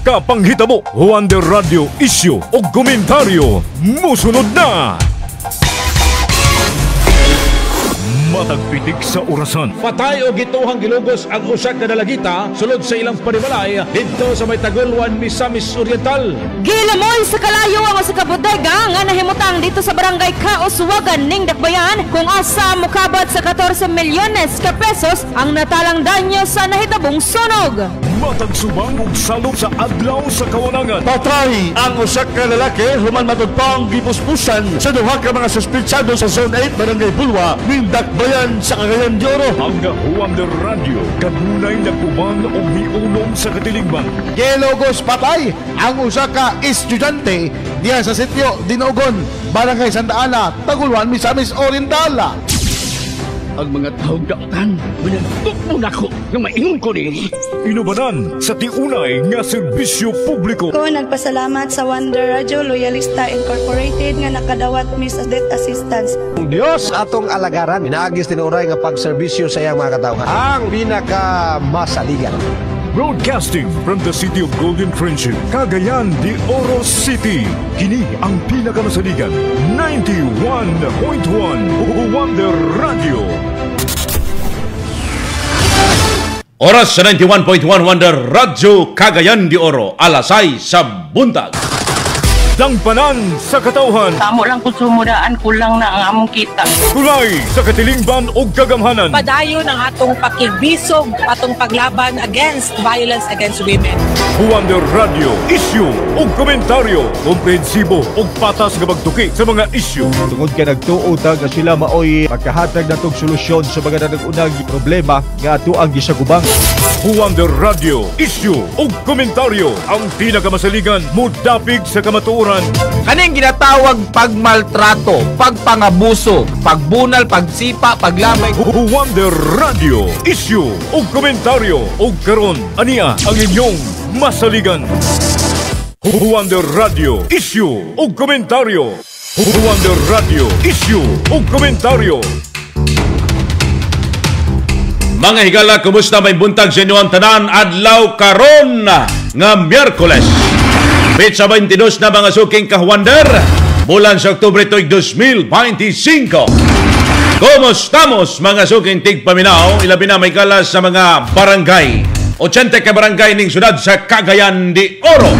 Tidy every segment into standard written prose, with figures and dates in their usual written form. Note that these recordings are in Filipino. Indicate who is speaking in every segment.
Speaker 1: Kapanghitabo, Wonder Radio, isyu o komentaryo, musunod na! Matagpitik sa orasan.
Speaker 2: Patay o gituhang gilugos ang usak na dalagita sulod sa ilang panimalay dito sa may Tagulwan, Misamis Oriental.
Speaker 3: Gilamoy sa kalayo ang sa kabodega nga nahimutang dito sa barangay Kauswagan ning Dakbayan kung asa mukabot sa 14 milyones ka pesos ang natalang danyo sa nahitabong sunog.
Speaker 1: Matagsubang og salog sa adlaw sa kawanangan.
Speaker 4: Patay ang usak ka lalaki human matud pa ang gipuspusan sa duha ka mga suspitsado sa Zone 8 Barangay Bulwa ning Dakbayan sa Cagayan de Oro.
Speaker 1: Ang Wonder Radio kanunay nagkuban og miunom sa katilingban.
Speaker 4: Gilugos patay ang usa ka estudyante diya sa sitio Dinogon, Barangay Santa Ana, Tagulwan, Misamis Oriental.
Speaker 5: Ang mga taong daotan, manantok mo na ko ng maingon ko ni.
Speaker 1: Inubanan sa tiunay nga serbisyo publiko.
Speaker 6: Ko nagpasalamat sa Wonder Radio Loyalista Incorporated nga nakadawat Miss Death Assistance.
Speaker 7: Diyos atong alagaran, inaagis tinuray nga pagserbisyo sa iyang mga katawhan. Ang pinakamasaligan.
Speaker 1: Broadcasting from the city of Golden Friendship, Cagayan de Oro City. Kini ang pinakamasaligan, 91.1 Wonder Radio.
Speaker 2: Oras sa 91.1 Wonder Radio, Cagayan de Oro, alasay sa buntag.
Speaker 1: Dangpanan sa katauhan.
Speaker 8: Tamo lang kung sumudaan, kulang na ang among kita.
Speaker 1: Kulay sa katilingban o kagamhanan.
Speaker 9: Padayon ang atong pakigbisog, atong paglaban against violence against women.
Speaker 1: Wonder Radio, isyu o komentaryo. Komprehensibo o patas nga pagtuki sa mga isyu.
Speaker 10: Tungod ka nagtuota nga sila maoy magkahatag na itong solusyon sa mga nanag-unang problema nga ato ang gisagubang.
Speaker 1: Wonder Radio, isyu o komentaryo. Ang pinakamasaligan, mudapig sa kamatuoran.
Speaker 11: Kaning ginatawag pagmaltrato, pagpangabuso, pagbunal, pagsipa, paglamay.
Speaker 1: Wonder Radio, isyu o komentaryo. O karon, ania ang inyong masaligan. Wonder Radio, isyu o komentaryo. Wonder Radio, isyu o komentaryo.
Speaker 2: Mga higala, kumusta? May buntag sa inyo ang tanan, adlaw karon nga Miyerkules. Petsa 22 na mga suking kawander, bulan sa Oktubre to'y 2025. Kumustamos mga suking tigpaminaw, ilabi na may kalas sa mga barangay. 80 ka barangay ning syudad sa Cagayan de Oro.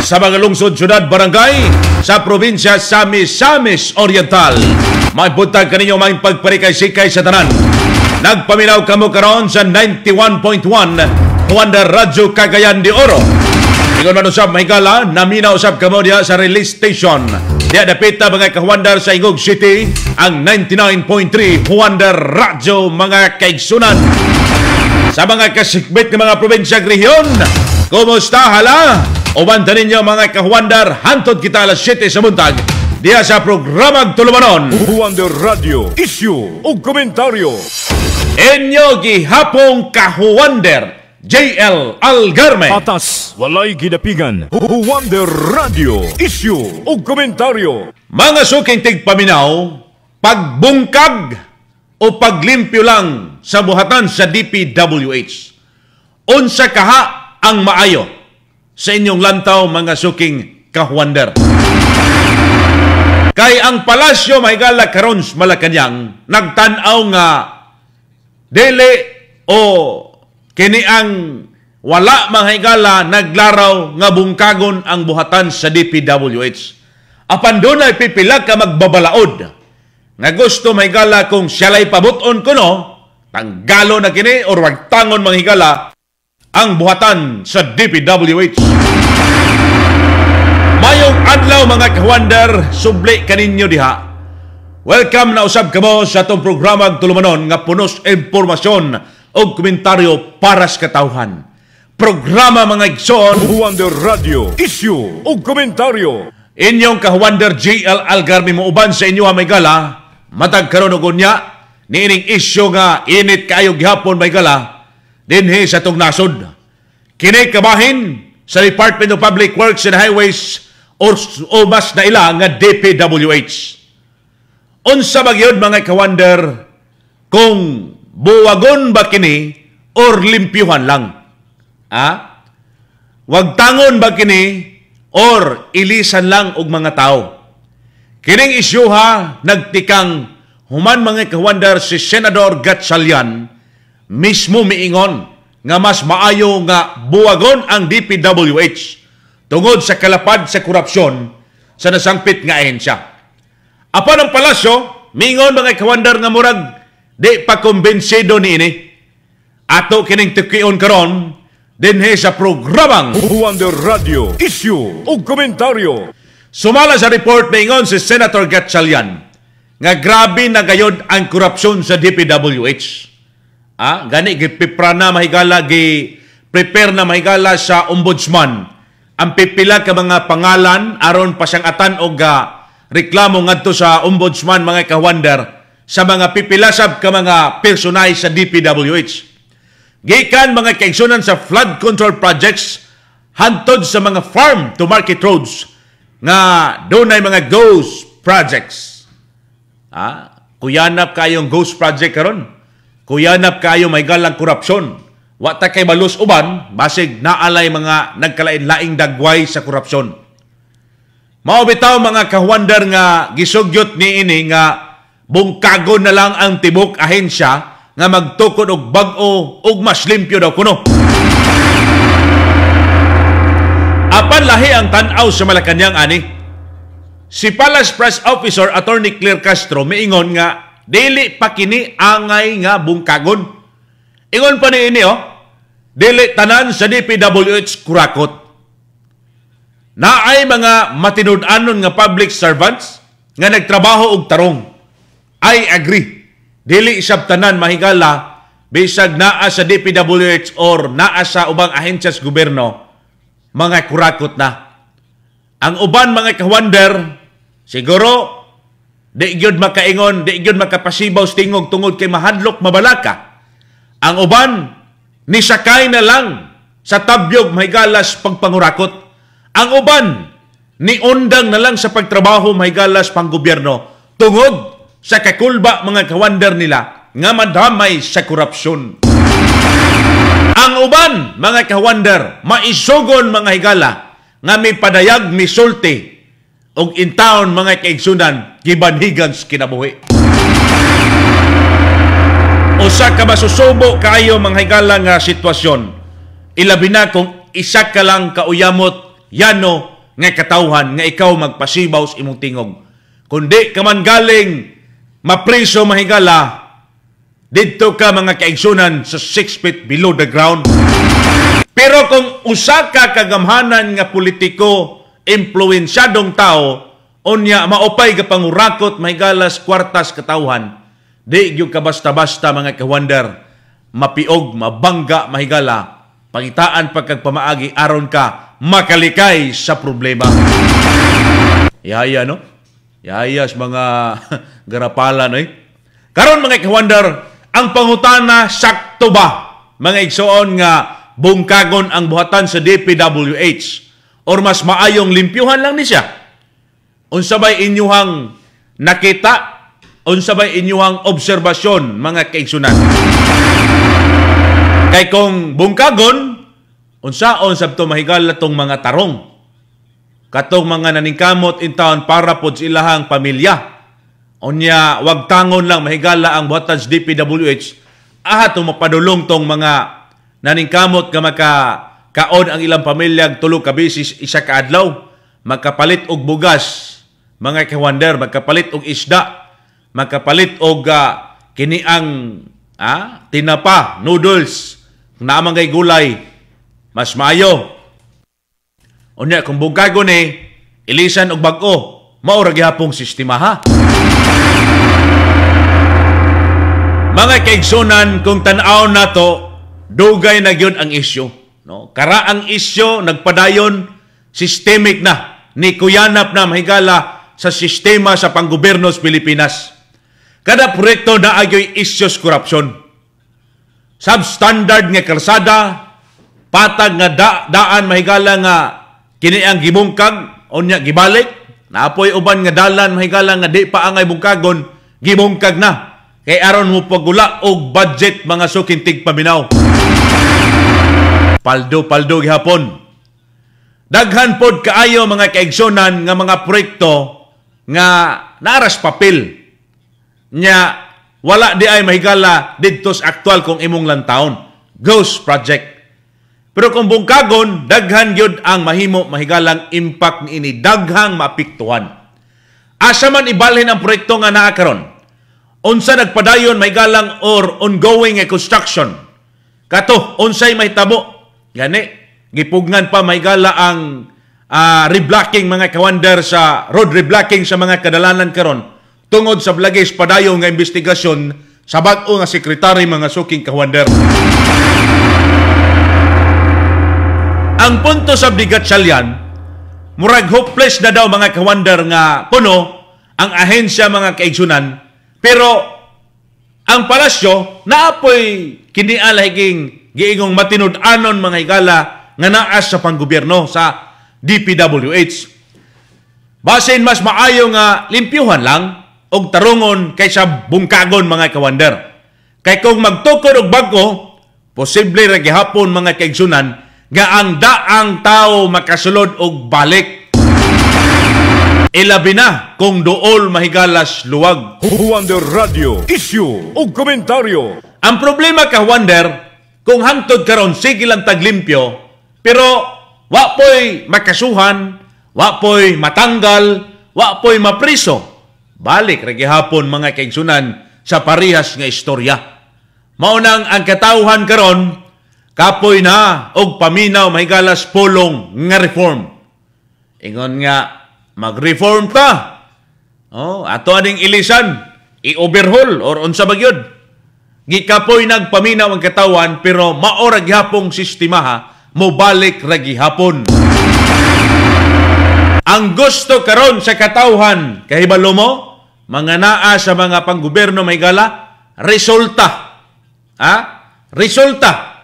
Speaker 2: Sa mga lungsod syudad barangay sa probinsya sa Misamis Oriental. May buntag kaninyo may pagparikay-sikay sa tanan. Nagpaminaw kamo karon sa 91.1 Wonder Radio Cagayan de Oro. Ikaw man usab mahigala, naminaw usab kamo diya sa release station. Diya dapita mga kawander sa Ingog City, ang 99.3 Wonder Radio mga kaigsunan. Sa mga kasikbit ng mga probinsya at rehiyon, kumusta hala? Ubanta ninyo mga kawander, hantod kita alas 7 sa buntag. Diya sa programang Tulumanon.
Speaker 1: Wonder Radio, isyu o komentaryo.
Speaker 2: Inyo gihapong kahuwander, JL Algarme.
Speaker 1: Patas, walay gidapigan. Wonder Radio, isyu o komentaryo.
Speaker 2: Mga suking tigpaminaw, pagbungkag o paglimpyo lang sa buhatan sa DPWH. Unsa kaha ang maayo sa inyong lantaw mga suking kahuwander. Kay ang palasyo mahigala karon sa Malacañang nagtan-aw nga dili o kini ang wala mahigala naglaraw nga bungkagon ang buhatan sa DPWH. Apan doon ay pipila ka magbabalaod nga gusto mahigala kung siyalay pabuton kuno, tanggalo na kini or wagtangon mahigala ang buhatan sa DPWH. Mayong adlaw mga kawander, subli kaninyo diha. Welcome na usab kamo sa atong programang Tulumanon nga punos impormasyon o komentaryo para sa katawhan. Programa mga igsoon,
Speaker 1: Wonder Radio, isyu o komentaryo.
Speaker 2: Inyong kawander JL Algarme mo uban sa inyo may gala, matag karon og unya niining isyu nga init kayo gihapon may gala dinhi sa tong nasod. Kini kabahin sa Department of Public Works and Highways o mas na ila nga DPWH. Unsa magyud mga kawander kung buwagon ba kini or limpyuhan lang? wag tangon ba kini or ilisan lang og mga tao. Kining isyu ha nagtikang human mga kawander si Senador Gatchalian mismo miingon nga mas maayo nga buwagon ang DPWH tungod sa kalapad sa korupsyon sa nasangpit nga ahensya. Apan ang palasyo, miingon mga kawander nga murag di pa kumbensido niini. Ato kining tukion karon dinhi sa programang
Speaker 1: Wonder Radio Issue o Komentaryo.
Speaker 2: Sumala sa report miingon si Senator Gatchalian nga grabe na gayod ang korupsyon sa DPWH. Gani gipipra na mahigala prepare na mahigala sa ombudsman ang pipila ka mga pangalan aron pasangatan og reklamo ngadto sa ombudsman mga kawander sa mga pipilasab ka mga personay sa DPWH. Gikan mga kaigsunan sa flood control projects hantod sa mga farm to market roads nga dunay mga ghost projects. Kuyanap kayong ghost project karon. Kuyanap kayo may galang korupsyon. Wa ta kay balus uban basig naalay mga nagkalain-laing dagway sa korupsyon. Mao bitaw mga kawander nga gisugyot niini nga bungkagon na lang ang tibok ahensya nga magtukod og bag-o ug mas limpyo daw kuno. Apan lahi ang tan-aw sa Malacañang ani. Si Palace Press Officer Attorney Claire Castro miingon nga dili pa kini angay nga bungkagon. Ingon pa niini dili tanan sa DPWH kurakot. Naay mga matinud-anon nga public servants nga nagtrabaho og tarong. I agree. Dili isab tanan mahigala bisag naa sa DPWH or naa sa ubang ahensya sa gobyerno mga kurakot na. Ang uban mga kawander siguro di gyud makaingon, di gyud makapasibaw tingog tungod kay mahadlok mabalaka. Ang uban nisakay na lang sa tabyog mahigalas pagpangurakot. Ang uban ni undang na lang sa pagtrabaho mahigalas panggobyerno tungod sa kakulba mga kawander nila nga madamay sa korupsyon. Ang uban mga kawander maisugon mga higala nga may padayag misulti og intawon mga kaigsunan gibanhigan sa kinabuhi. Usa ka masusubo kayo mga higala nga sitwasyon. Ilabi na kung isa ka lang kauyamot yano nga katawhan nga ikaw magpasibaw sa imong tingog. Kundi ka man galing mapriso mahigala didto ka mga kaigsunan sa 6 feet below the ground. Pero kung usa ka kagamhanan nga politiko impluwensyadong tao, unya maupay ka pangurakot mahigalas kwartas katawhan, di gyud ka basta-basta mga kawander, mapiog, mabangga, mahigala, pangitaan pagkagpamaagi aron ka makalikay sa problema. Yaya no? Yaya sa mga garapalan Karon mga kawander, ang pangutana sakto ba mga igsoon nga bungkagon ang buhatan sa DPWH? Or mas maayong limpyuhan lang ni siya? Unsa bay inyuhang nakita? Unsa bay inyuhang obserbasyon mga kaigsunan? Kay kung bungkagon, unsaon sabto mahigala tong mga tarong? Katong mga naningkamot intawon para pod sa ilahang pamilya. Unya wag tangon lang mahigala ang buhatan sa DPWH. Ato mapadulong tong mga naningkamot nga kaon ang ilang pamilya tulo ka bisis isa ka adlaw, magkapalit og bugas mga kawander, magkapalit og isda, magkapalit og kini ang tinapa, noodles, naamang kay gulay, mas maayo. Unya kung bungkagon ilisan og bag-o, mao ra gihapong sistema ha. Mga kaigsunan, kung tan-aw nato, dugay na gyud ang isyu. No? Karaang isyo, nagpadayon, systemic na, ni kuyanap na mahigala sa sistema sa panggobyerno sa Pilipinas. Kada proyekto na agyo'y isyos korupsyon. Substandard nga kalsada, patag nga daan mahigala nga kini ang gibungkag, unya gibalik, naapoy uban nga dalan mahigala nga di pa angay bungkagon, gibungkag na. Kay aron mo pagula og budget mga sukintig paminaw. Paldo gihapon. daghan pod kaayo mga kaigsonan nga mga proyekto nga naras papel nya wala di ay mahigala didto sa aktual kung imong lantawon. Ghost project. Pero kung bungkagon, daghan gyud ang mahimo mahigalang impact niini, daghang maapektuhan. Asa man ibalhin ang proyekto nga naa karon. Unsa nagpadayon mahigalang or ongoing construction. Kato, unsay mahitabo. Gani, gipugnan pa mahigala ang reblocking mga kawander sa road reblocking sa mga kadalanan karon tungod sa blagis padayon nga investigasyon sa bag-o nga sekretary mga suking kawander. Ang punto sa bigat salyan, murag hopeless na daw mga kawander nga puno ang ahensya mga kaigsunan, pero ang palasyo naapoy kinialahiging giingong matinud-anon mga higala nga naas sa panggobyerno sa DPWH. Basin mas maayo nga limpyuhan lang og tarungon kaysa bungkagon mga kawander. Kay kung magtukod og bag-o, posible ra gihapon mga kaigsunan nga ang daang tao makasulod og balik. Ilabi na kung dool mahigalas luwag.
Speaker 1: Wonder Radio, issue o komentaryo.
Speaker 2: Ang problema ka Wonder, kung hangtod karon sige lang taglimpyo, pero wa po'y makasuhan, wa po'y matanggal, wa po'y mapriso. Balik ra gihapon mga kaigsunan sa parehas nga istorya. Maunang ang katawhan karon kapoy na og paminaw mahigalas pulong nga reform. Ingon nga mag-reform ta. Ato aning ilisan, i-overhaul or unsa ba gyud. Gikapoy nagpaminaw ang katawan pero maora gihapong sistemaha mo balik ra gihapon. Ang gusto karon sa katawhan kahibalo mo mga naa sa mga panggobyerno mahigala resulta. Resulta.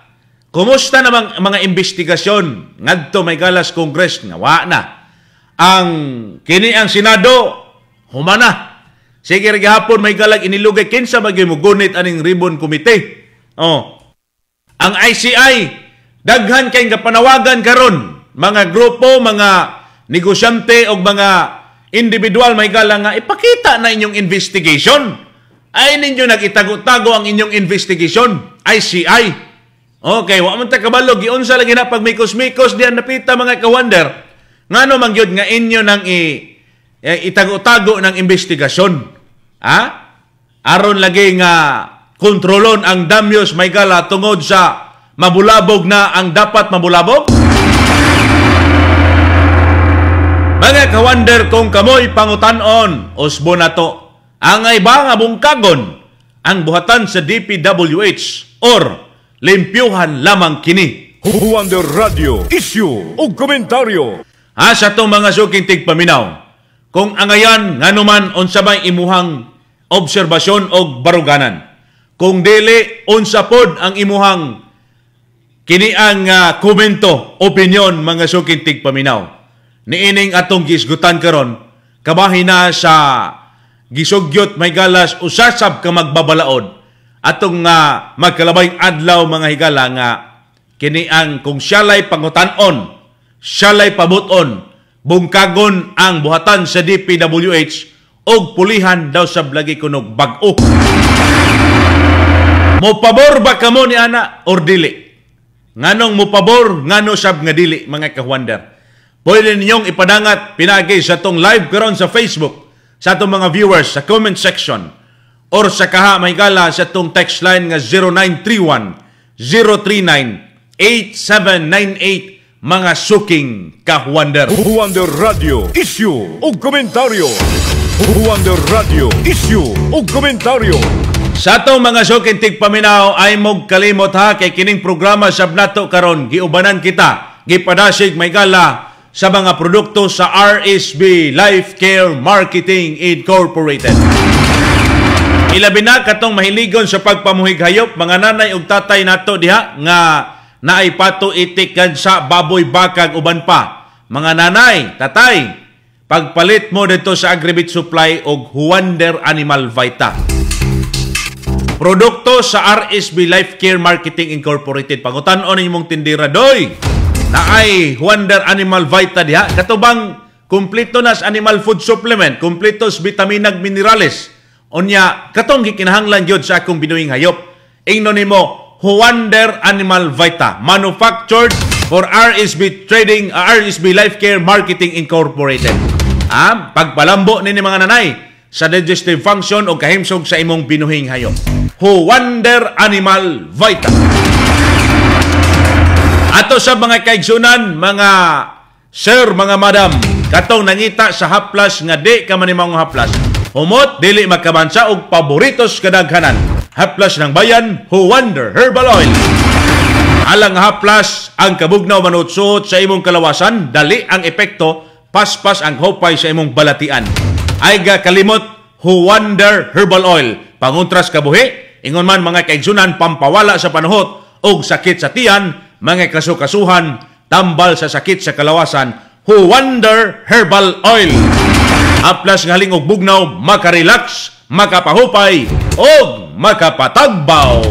Speaker 2: Kumusta namang mga investigasyon ngadto may galas Congress nga wa na. Ang kini ang Senado humana. Sige ra gihapon may galag inilugay kinsa bagay mo gunit aning ribbon committee. Ang ICI daghan kay gapanawagan karon mga grupo, mga negosyante o mga individual may gala nga ipakita na inyong investigation. Ay ninyo nagitago-tago ang inyong investigation. ICI. Okay, wa man ta kabalo giunsa lagi na pag mikos-mikos diyan napita mga kawander. Ngano man gyud nga inyo nang itago-tago ng investigasyon. Aron lagi nga kontrolon ang damyos may gala tungod sa mabulabog na ang dapat mabulabog. Mga kawander kung kamoy pangutan-on usbo na to. Ang iba nga bungkagon ang buhatan sa DPWH or limpyuhan lamang kini.
Speaker 1: Wonder Radio, issue o komentaryo.
Speaker 2: Sa itong mga suking tigpaminaw, kung angayan nga naman unsa may imuhang obserbasyon o baruganan. Kung dili, unsa pod ang imuhang kini ang komento, opinion mga suking tigpaminaw. Niining atong gisgutan karon kabahin na sa gisugyot may galas usasab ka magbabalaod atong magkalabay adlaw mga higala nga kini ang kung siyalay pangutan-on, siyalay pabuton, bungkagon ang buhatan sa DPWH og pulihan daw sa blagi kunog bag-o. Mo pabor ba kamo ni ana or dili? Nganong mo pabor, ngano sab nga dili mga kawander? Pwede ninyong ipadangat pinagi sa tong live karon sa Facebook sa atong mga viewers sa comment section or sa kaha mahigala sa tong text line nga 0931-039-8798 mga suking kawander.
Speaker 1: Wonder Radio, issue o komentaryo. Wonder Radio, issue o komentaryo.
Speaker 2: Sa atong mga suking tigpaminaw ay mog kalimot ha kay kining programa sab nato karon giubanan kita gipadasig mahigala sa mga produkto sa RSB Life Care Marketing Incorporated. Ilabi na katong mahiligon sa pagpamuhig hayop, mga nanay ug tatay nato diha nga naay pato itikan sa baboy, bakag uban pa. Mga nanay, tatay, pagpalit mo dito sa Agribit Supply og Wonder Animal Vita. Produkto sa RSB Life Care Marketing Incorporated. Pangutan-on nimong tindira doy. Naay Wonder Animal Vita diha. Katubang kumpleto nas animal food supplement, kumpletos vitaminag minerales. Unya, katong gikinahanglan gyud sa akong binuhing hayop. Ingnon nimo Wonder Animal Vita, manufactured for RSB Trading, RSB Life Care Marketing Incorporated. Pagpalambo ni mga nanay sa digestive function o kahimsog sa imong binuhing hayop. Wonder Animal Vita. Ato sa mga kaigsunan, mga sir, mga madam, katong nangita sa haplas nga di ka manimang haplas. Humot, dili makabansa og paboritos kadaghanan. Haplas ng bayan, Wonder Herbal Oil. Alang haplas, ang kabugnaw manutsot sa imong kalawasan, dali ang epekto, paspas ang hopay sa imong balatian. Ay ga kalimot, Wonder Herbal Oil. Panguntras kabuhi, ingon man mga kaigsunan, pampawala sa panuhot og sakit sa tiyan, mga kasukasuhan, tambal sa sakit sa kalawasan, Wonder Herbal Oil. Aplas nga haling og bugnaw, makarelax, makapahupay, og makapatagbaw.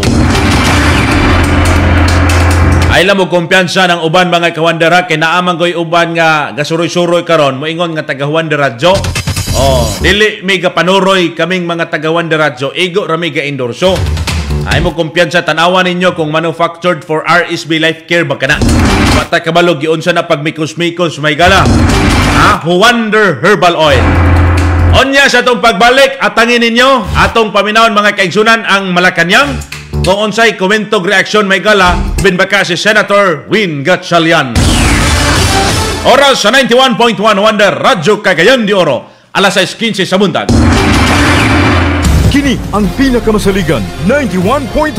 Speaker 2: Ay lang mo kumpiyansa ng uban mga kawandera, kay naamang ko'y uban nga gasuroy-suroy karon, moingon nga taga-Wonder Radyo. Dili may kapanuroy kaming mga taga-Wonder Radyo, igo rami ga-endorso. Ay mo kumpiyansa, tanawan ninyo kung manufactured for RSB Life Care ba ka na. Bata kabalog, yun na pag mikos-mikos may gala. Wonder Herbal Oil. Onya sa itong pagbalik, atangin ninyo, atong paminawon mga kaigsunan ang Malacanang. Kung unsay komentog reaksyon may gala, binbaka si Senator Win Gatchalian. Oras sa 91.1 Wonder Radyo Cagayan de Oro, alas 6:15 sa buntag.
Speaker 1: Kini ang pinakamasaligan 91.1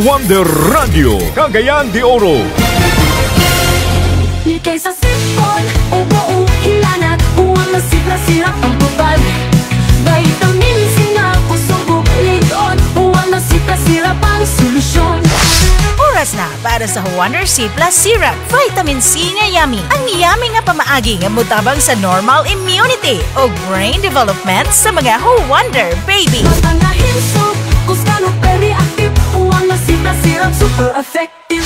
Speaker 1: Wonder Radio Cagayan de Oro.
Speaker 12: Kaysa sipon o buong hilanat, huwag nasira-sira ang tubad. Vitamin C na kusubok lidon, huwag nasira-sira pang solusyon.
Speaker 13: Oras na para sa Wonder C Plus Syrup. Vitamin C nga yummy. Ang yummy nga pamaagi nga mutabang sa normal immunity o brain development sa mga Wonder Baby.
Speaker 12: Matangahin so, kuskano very active, huwag nasira-sira super effective.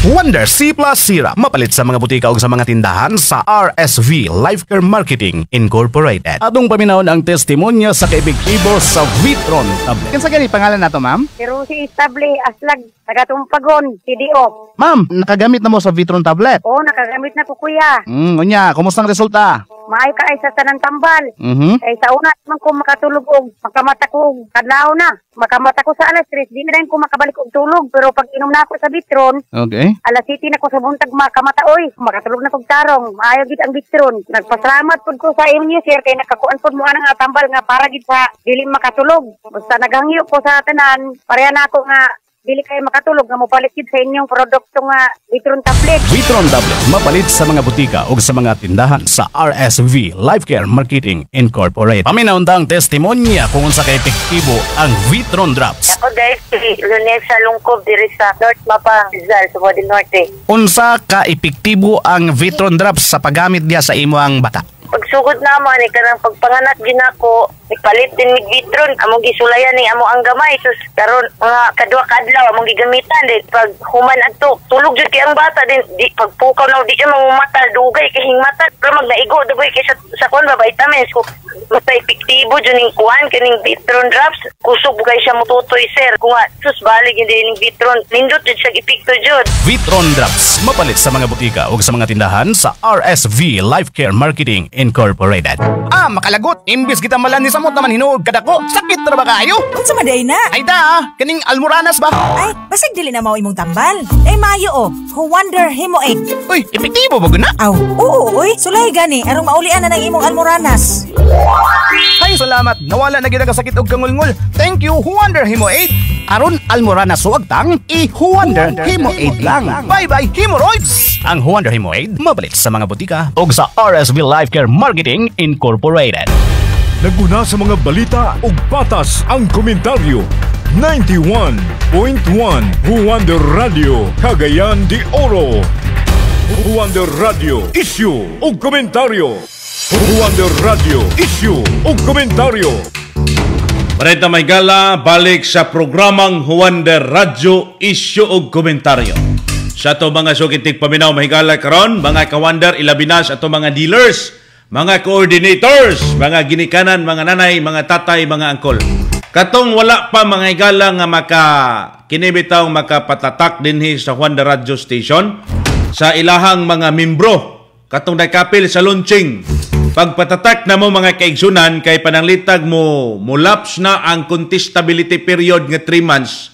Speaker 14: Wonder C Plus Syrup, mapalit sa mga butika o sa mga tindahan sa RSV Life Care Marketing Incorporated.
Speaker 15: Atong paminawon ang testimonya sa kaepektibo sa Vitron tablet. Kinsa gani pangalan nato, ma'am?
Speaker 16: Pero si Estable Aslag, tagatumpagon, CDO.
Speaker 15: Ma'am, nakagamit na mo sa Vitron tablet?
Speaker 16: Oo, nakagamit na ko, kuya.
Speaker 15: Unya, kumusta ang resulta?
Speaker 16: Maayo ka ay sa tanan tambal. Ay sa una man ko makatulog og makamata ko kadlaw na. Makamata ko sa alas 3, di na rin ko makabalik og tulog. Pero pag inom na ako sa Vitron,
Speaker 15: okay,
Speaker 16: alas 7 na ko sa buntag makamata, oy, makatulog na kog tarong. Maayo gid ang Vitron. Nagpasalamat pud ko sa inyo, sir, kay nakakuan pud mo nga tambal nga para gid sa dili makatulog. Basta naghangyo ko sa tanan, pareha na ako nga dili kayo makatulog nga mopalit gid sa inyong produkto nga Vitron tablet.
Speaker 15: Vitron tablet mapalit sa mga butika o sa mga tindahan sa RSV Life Care Marketing Incorporated. Paminawon ang testimonya kung unsa ka epektibo ang Vitron Drops.
Speaker 17: Ako dahil si Lunesa Lungkob diri sa North Mapa, Rizal, Subo del Norte.
Speaker 15: Unsa ka epektibo ang Vitron Drops sa paggamit niya sa imo ang bata?
Speaker 17: Pagsugod naman, kanang pagpanganak ginako, ipalit din mig Vitron, among gisulayan ni amo ang gamay. Sus, karon mga kadwa kadlaw among gigamitan din. Pag human adto, tulog jud kay ang bata din. Di pagpukaw na di mo mata dugay kay hingmata. Pero magnaigo dugay kay sa kon ba vitamins ko. Basta epektibo jud ning kuan kining Vitron Drops. Kusog kay siya mututoy, sir. Kung sus balig yun ning Vitron. Nindot jud siya epekto jud.
Speaker 15: Vitron Drops mapalit sa mga butika o sa mga tindahan sa RSV Life Care Marketing Incorporated.
Speaker 14: Makalagot. Imbis kita malan ni samot naman hinuog kadako. Sakit na ba kayo?
Speaker 13: Unsa man day na?
Speaker 14: Ay da, kaning almoranas ba?
Speaker 13: Ay, basig dili na mao imong tambal. Ay maayo Wonder Hemo 8.
Speaker 14: Uy, epektibo ba guna?
Speaker 13: Aw, oo, uy. Sulay gani aron maulian na ng imong almoranas.
Speaker 14: Ay, salamat. Nawala na gid ang sakit og kangulngol. Thank you, Wonder Hemo 8. Aron almoranas suwag tang i-Wonder Hemo 8 lang. Bye-bye, hemorrhoids!
Speaker 15: Ang Wonder Hemo 8 mapalit sa mga butika o sa RSV Life Care Marketing Incorporated.
Speaker 1: Naguna sa mga balita ug patas ang komentaryo. 91.1 Wonder Radio Cagayan de Oro. Wonder Radio Issue ug komentaryo. Wonder Radio Issue ug komentaryo.
Speaker 2: Parenta may gala, balik sa programang Wonder Radio Issue ug komentaryo. sa ato mga sukintig paminaw mahigala karon, mga ka-wonder, ilabi na sa ato mga dealers, mga coordinators, mga ginikanan, mga nanay, mga tatay, mga angkol. Katong wala pa mga higala nga kinibitaw makapatatak dinhi sa Juan de Radio Station sa ilahang mga membro, katong nakapil sa launching. Pagpatatak na mo mga kaigsunan kay pananglitag mo mulaps na ang contestability period nga 3 months.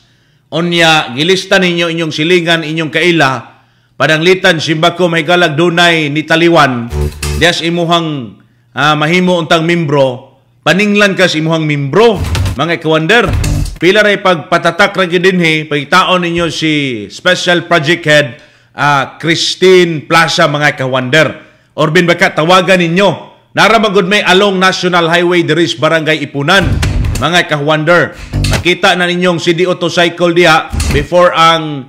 Speaker 2: Onya gilista ninyo inyong silingan, inyong kaila, pananglitan simbako may galag dunay ni taliwan. Dias imuhang mahimo untang membro, paninglan ka sa imuhang membro, mga ka-wonder. Pila ray pagpatatak ra gyud dinhi, pagitaon ninyo si Special Project Head Christine Plaza, mga ka-wonder. Orbin baka tawagan ninyo. Naramagod may along National Highway diris Barangay Ipunan, mga ka-wonder. Nakita na ninyong CD Autocycle diha before ang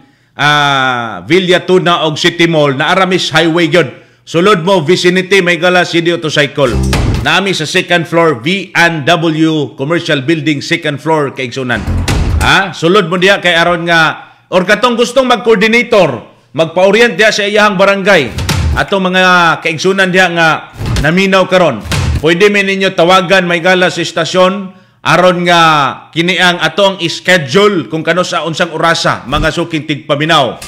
Speaker 2: Villa Tuna og City Mall na Aramis Highway gyud. Sulod mo vicinity may gala CD Autocycle. Naami sa second floor V&W Commercial Building second floor kaigsunan. Sulod mo diha kay aron nga or katong gustong mag-coordinator, magpa-orient diha sa iyahang barangay. Atong mga kaigsunan diha nga naminaw karon. Pwede man ninyo tawagan may gala sa istasyon aron nga kiniang atong schedule kung kano sa unsang orasa, mga suking tigpaminaw.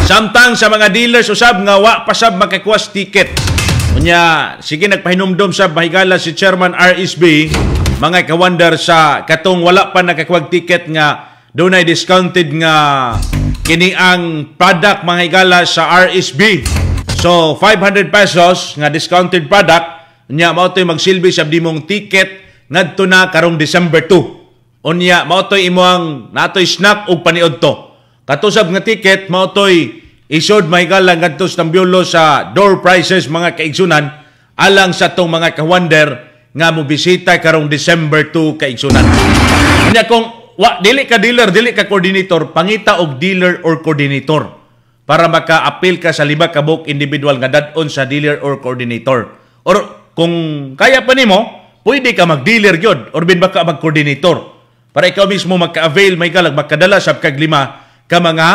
Speaker 2: Samtang sa mga dealers usab nga wa pasab makakwas ticket. Unya sige nagpahinumdom sa mahigala si Chairman RSB, mga ka-wonder, sa katong wala pa nakakuwag ticket nga dunay discounted nga kiniang product mga higala sa RSB. So 500 pesos nga discounted product nya mao toy magsilbi sa dimong ticket ngadto na karong December 2. Unya mao toy imong natoy snack ug paniudto. Katusab nga ticket mao toy isod mahigala ngadto sa tambyulo sa door prices, mga kaigsunan, alang sa tong mga ka-wonder nga mobisita karong December 2 kaigsunan. Unya kung dili ka dealer, dili ka coordinator, pangita og dealer or coordinator para maka-appeal ka sa 5 kabuk individual nga dadon sa dealer or coordinator. Or kung kaya pa nimo, pwede ka mag-dealer gyud or bin baka mag-coordinator para ikaw mismo magka-avail may galag magkadala sa kag 5 ka mga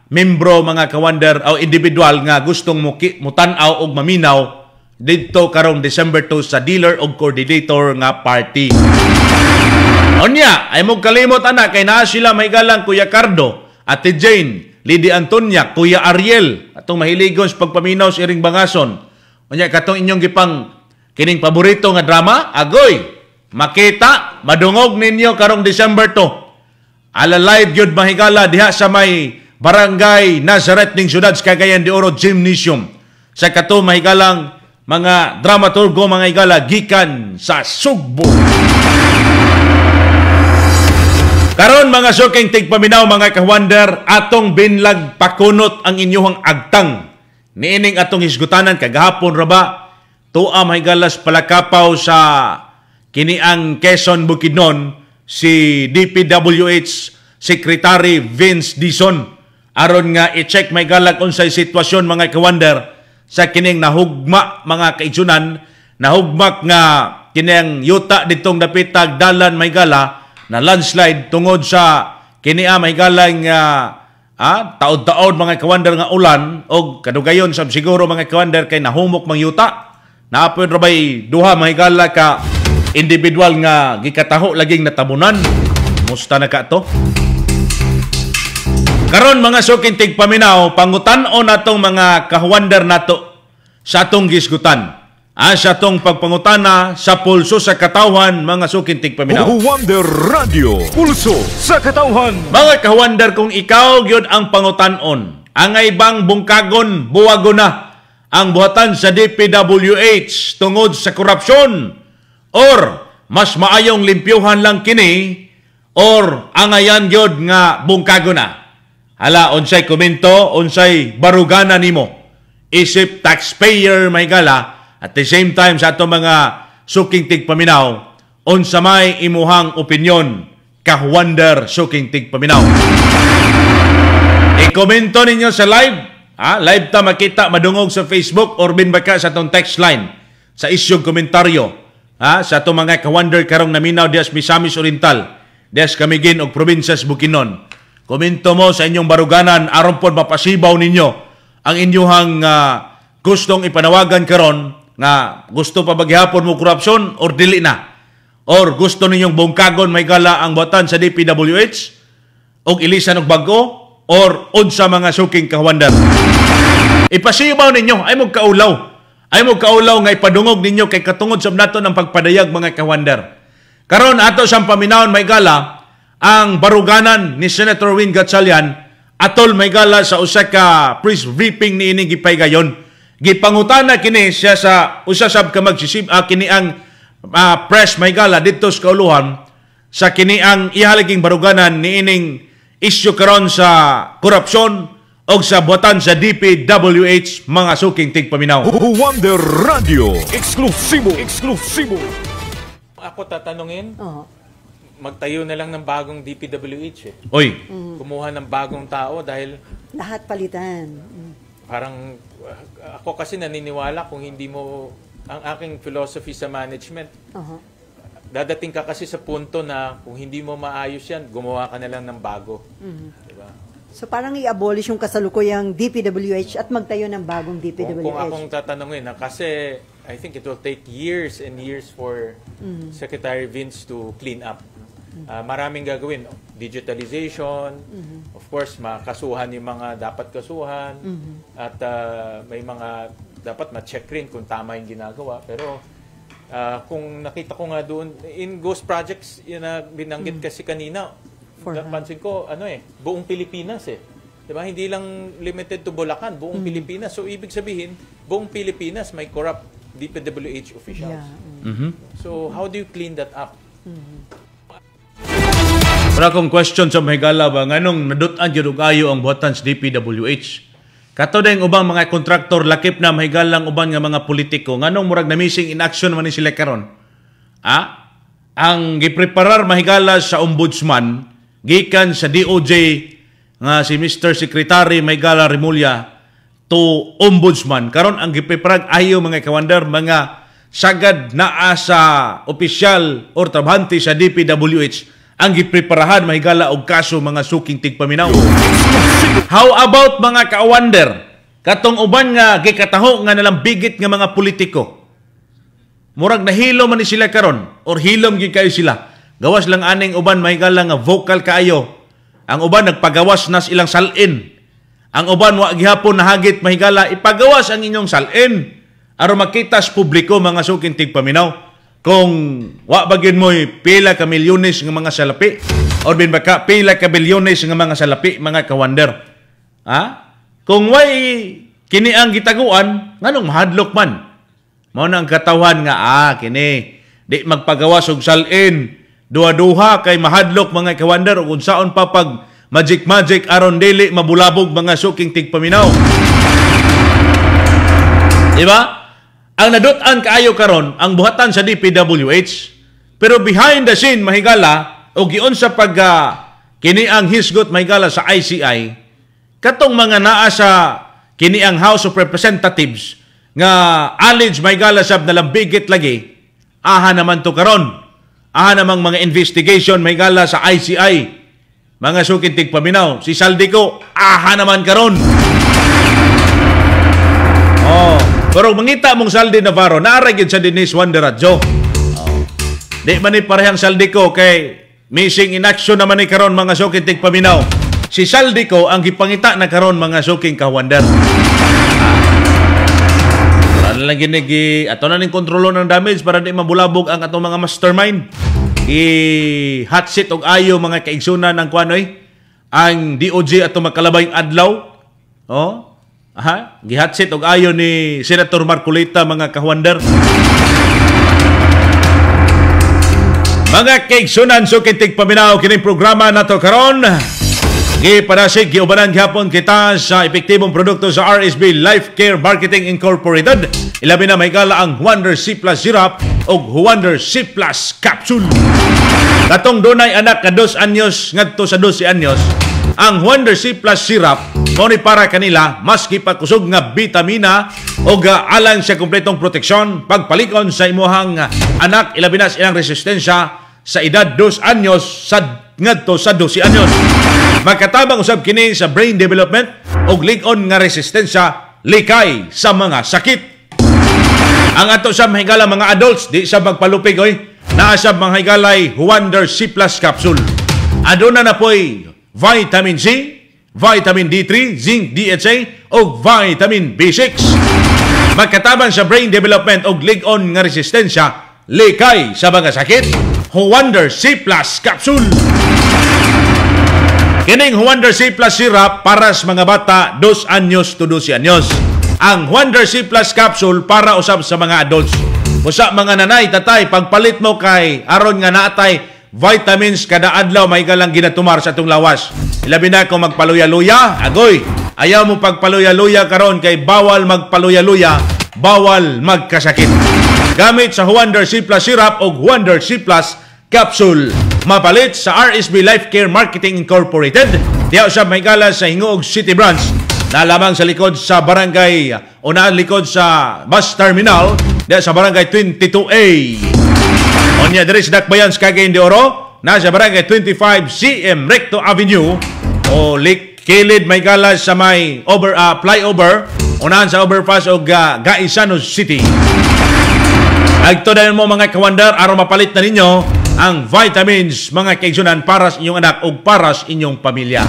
Speaker 2: membro, mga ka-wonder o individual nga gustong mutanaw og maminaw didto karong December 2 sa dealer o coordinator nga party. Onya, ay mong kalimot ana kay naa sila may galang Kuya Cardo, Ate Jane, Lady Antonia, Kuya Ariel, atong mahiligon sa pagpaminaw sa iring bangason. Unya katong inyong gipang kining paborito nga drama, agoy, makita, madungog ninyo karong December 2. Ala live gyud mahigala diha sa may Barangay Nazareth ning Siyudad sa Cagayan de Oro Gymnasium. Sa kato mahigalang mga dramaturgo, mga higala gikan sa Sugbo. Karon mga suking tigpaminaw, mga ka-wonder, atong binlag pakunot ang inyong agtang. Niining atong hisgutanan kagahapon ra ba tuwa mahigalas palakapaw sa kiniang Quezon Bukidnon si DPWH Secretary Vince Dizon aron nga i-check may galag unsay sitwasyon, mga ka-wonder, sa kining nahugma, mga kaigsunan, nahugmak nga kining yuta ditong dapitag dalan may gala na landslide tungod sa kinia may galang taod-taod, mga ka-wonder, nga ulan o kadugayon sab siguro, mga ka-wonder, kay nahumok mang yuta. Naapod rabay duha mga higala ka individual nga gikataho laging natabunan. Musta na ka to? Karon mga suking tigpaminaw, pangutan-on natong mga ka-wonder nato sa atong gisgutan. Sa atong pagpangutana sa pulso sa katawhan, mga suking tigpaminaw.
Speaker 1: Wonder Radio, pulso sa katawhan.
Speaker 2: Mga ka-wonder, kung ikaw gyud ang pangutan-on, angay bang bungkagon, buwago na ang buhatan sa DPWH tungod sa korupsyon? Or mas maayong limpyuhan lang kini? Or angayan gyud nga bungkago na? Hala, unsay komento, unsay barugana nimo isip taxpayer may gala, at the same time sa ato mga suking tigpaminaw, unsa may imuhang opinyon, ka-wonder suking tigpaminaw. I-komento ninyo sa live, live ta makita madungog sa Facebook or binbaka sa atong text line sa isyong komentaryo sa atong mga ka-wonder karong naminaw dias Misamis Oriental, dias Camiguin og probinsya sa Bukidnon. Komento mo sa inyong baruganan aron pod mapasibaw ninyo ang inyong gustong ipanawagan karon nga gusto pa bagyapon mo korupsyon or dili na. Or gusto ninyong bungkagon may gala ang buhatan sa DPWH o ilisan og bago or unsa mga suking kahuandar. Ipasibaw ninyo ay mo kaulaw. Ay mo kaulaw nga ipadungog ninyo kay katungod sa naton ang pagpadayag mga kahuandar. Karon ato sang paminawon may gala ang baruganan ni Senator Win Gatchalian atol may gala sa usa ka press briefing ni ining gipaygayon. Gipangutana kini siya sa usa sab ka magsisib kini ang press may gala dito sa kauluhan sa kini ang ihaliging baruganan ni ining isyu karon sa korupsyon o sa buhatan sa DPWH mga suking tigpaminaw.
Speaker 1: Wonder Radio, eksklusibo.
Speaker 18: Ako tatanungin, magtayo na lang ng bagong DPWH
Speaker 2: Oy.
Speaker 18: Kumuha ng bagong tao dahil
Speaker 19: lahat palitan.
Speaker 18: Parang ako kasi naniniwala kung hindi mo ang aking philosophy sa management. Dadating ka kasi sa punto na kung hindi mo maayos yan, gumawa ka na lang ng bago. Diba?
Speaker 19: So parang i-abolish yung kasalukuyang DPWH at magtayo ng bagong DPWH.
Speaker 18: Kung akong tatanungin, kasi I think it will take years and years for Secretary Vince to clean up. Maraming gagawin. Digitalization, of course, makasuhan yung mga dapat kasuhan, at may mga dapat ma-check rin kung tama yung ginagawa. Pero kung nakita ko nga doon, in Ghost Projects, yun na binanggit kasi kanina, pansin ko, buong Pilipinas Diba? Hindi lang limited to Bulacan, buong Pilipinas. So, ibig sabihin, buong Pilipinas may corrupt DPWH officials.
Speaker 2: Yeah.
Speaker 18: So, how do you clean that up?
Speaker 2: Para kong question sa mahigala ba, nganong nadutan yun kayo ang buhatan sa DPWH? Kato na yung ubang mga kontraktor, lakip na mahigalang uban nga mga politiko, nganong murag na missing in action man ni sila karon? Ang gipreparar mahigala sa ombudsman, gikan sa DOJ, nga si Mr. Secretary Maygala Remulla, to ombudsman. Karon ang gipreparar ayo mga kawander, mga sagad na sa opisyal or trabahante sa DPWH, ang gipreparahan mahigala og kaso mga suking tigpaminaw. How about mga ka-wonder? Katong uban nga gikataho nga nalang bigit nga mga politiko. Murag nahilo man ni sila karon or hilom gyud kayo sila. Gawas lang aning uban mahigala nga vocal kaayo. Ang uban nagpagawas nas ilang salin. Ang uban wa gihapon nahagit mahigala ipagawas ang inyong salin aron makita sa publiko mga suking tigpaminaw. Kung wa bagin mo'y pila ka milyones ng mga salapi or bin baka pila ka bilyones ng mga salapi, mga kawander. Kung way kini ang gitaguan, nganong mahadlok man? Mao na ang katawan nga, kini, di magpagawas og salin, duha-duha kay mahadlok mga kawander o kung saan pa pag magic-magic aron dili mabulabog mga suking tigpaminaw. Diba? Ang nadutan kaayo karon ang buhatan sa DPWH, pero behind the scene mahigala o giun sa pag kini ang hisgot mahigala sa ICI, katong mga naa sa kini ang House of Representatives nga alleged mahigala sab nalambigit lagi, aha naman to karon. Aha namang mga investigation mahigala sa ICI, mga suking tigpaminaw. Si Saldico, aha naman karon. Pero mangita mong Saldi Navarro, naaragid sa Denise Wanderadjo. Di man ni parehang Saldico kay missing in action naman ni karon mga suking tigpaminaw. Si Saldico ang gipangita na karon mga suking kawander. Para lang ginigi, ato na ning kontrolo ng damage para di mabulabog ang atong mga mastermind. I-hot seat og ayo mga kaigsunan ng kuanoy. Ang DOJ ato makalabayng adlaw. Gihatsit og ayo ni Senator Marcolita mga kawander. Mga kaigsunan suking tigpaminaw kining programa nato karon. Gipanasig giubanan gihapon kita sa epektibong produkto sa RSB Life Care Marketing Incorporated. Ilabi na mahigala ang Wonder C Plus Syrup o Wonder C Plus Capsule. Katong dunay anak ka 2 anyos ngadto sa 12 anyos, ang Wonder C Plus Syrup mo ni para kanila maski pagkusog nga vitamina o alang sa kompletong proteksyon pagpalikon sa imuhang anak ilabi na ilang resistensya sa edad 2 anyos ngadto sa 12 anyos. Magkatabang usab kini sa brain development ug lig-on nga resistensya likay sa mga sakit. Ang ato sa mahigala mga adults di sa magpalupig naa sa mahigalay Wonder C Plus capsule. Aduna na po'y vitamin C, vitamin D3, zinc, DHA o vitamin B6. Magkatabang sa brain development o lig-on nga resistensya likay sa mga sakit. Wonder C Plus capsule. Kining Wonder C Plus syrup para sa mga bata 2 anyos to 12 anyos. Ang Wonder C Plus capsule para usab sa mga adults. Busa mga nanay, tatay, pagpalit mo kay aron nga naatay vitamins kada adlaw may galang ginatumar sa atong lawas. Ilabi na kung magpaluya-luya, agoy. Ayaw mo pagpaluya-luya karon kay bawal magpaluya-luya, bawal magkasakit. Gamit sa Wonder C Plus syrup o Wonder C Plus capsule. Mapalit sa RSB Life Care Marketing Incorporated. Diyaw sa Maygala sa Hingoog City Branch. Na lamang sa likod sa barangay o na likod sa bus terminal diya sa barangay 22A. Onya diri sa Dakbayan sa Cagayan de Oro na sa barangay 25 CM Recto Avenue o kilid Maygala sa may flyover unahan sa overpass o Gaisanos City. Agtudayan mo mga kawandar aron mapalit na ninyo ang vitamins mga kaigsunan para sa inyong anak o para sa inyong pamilya.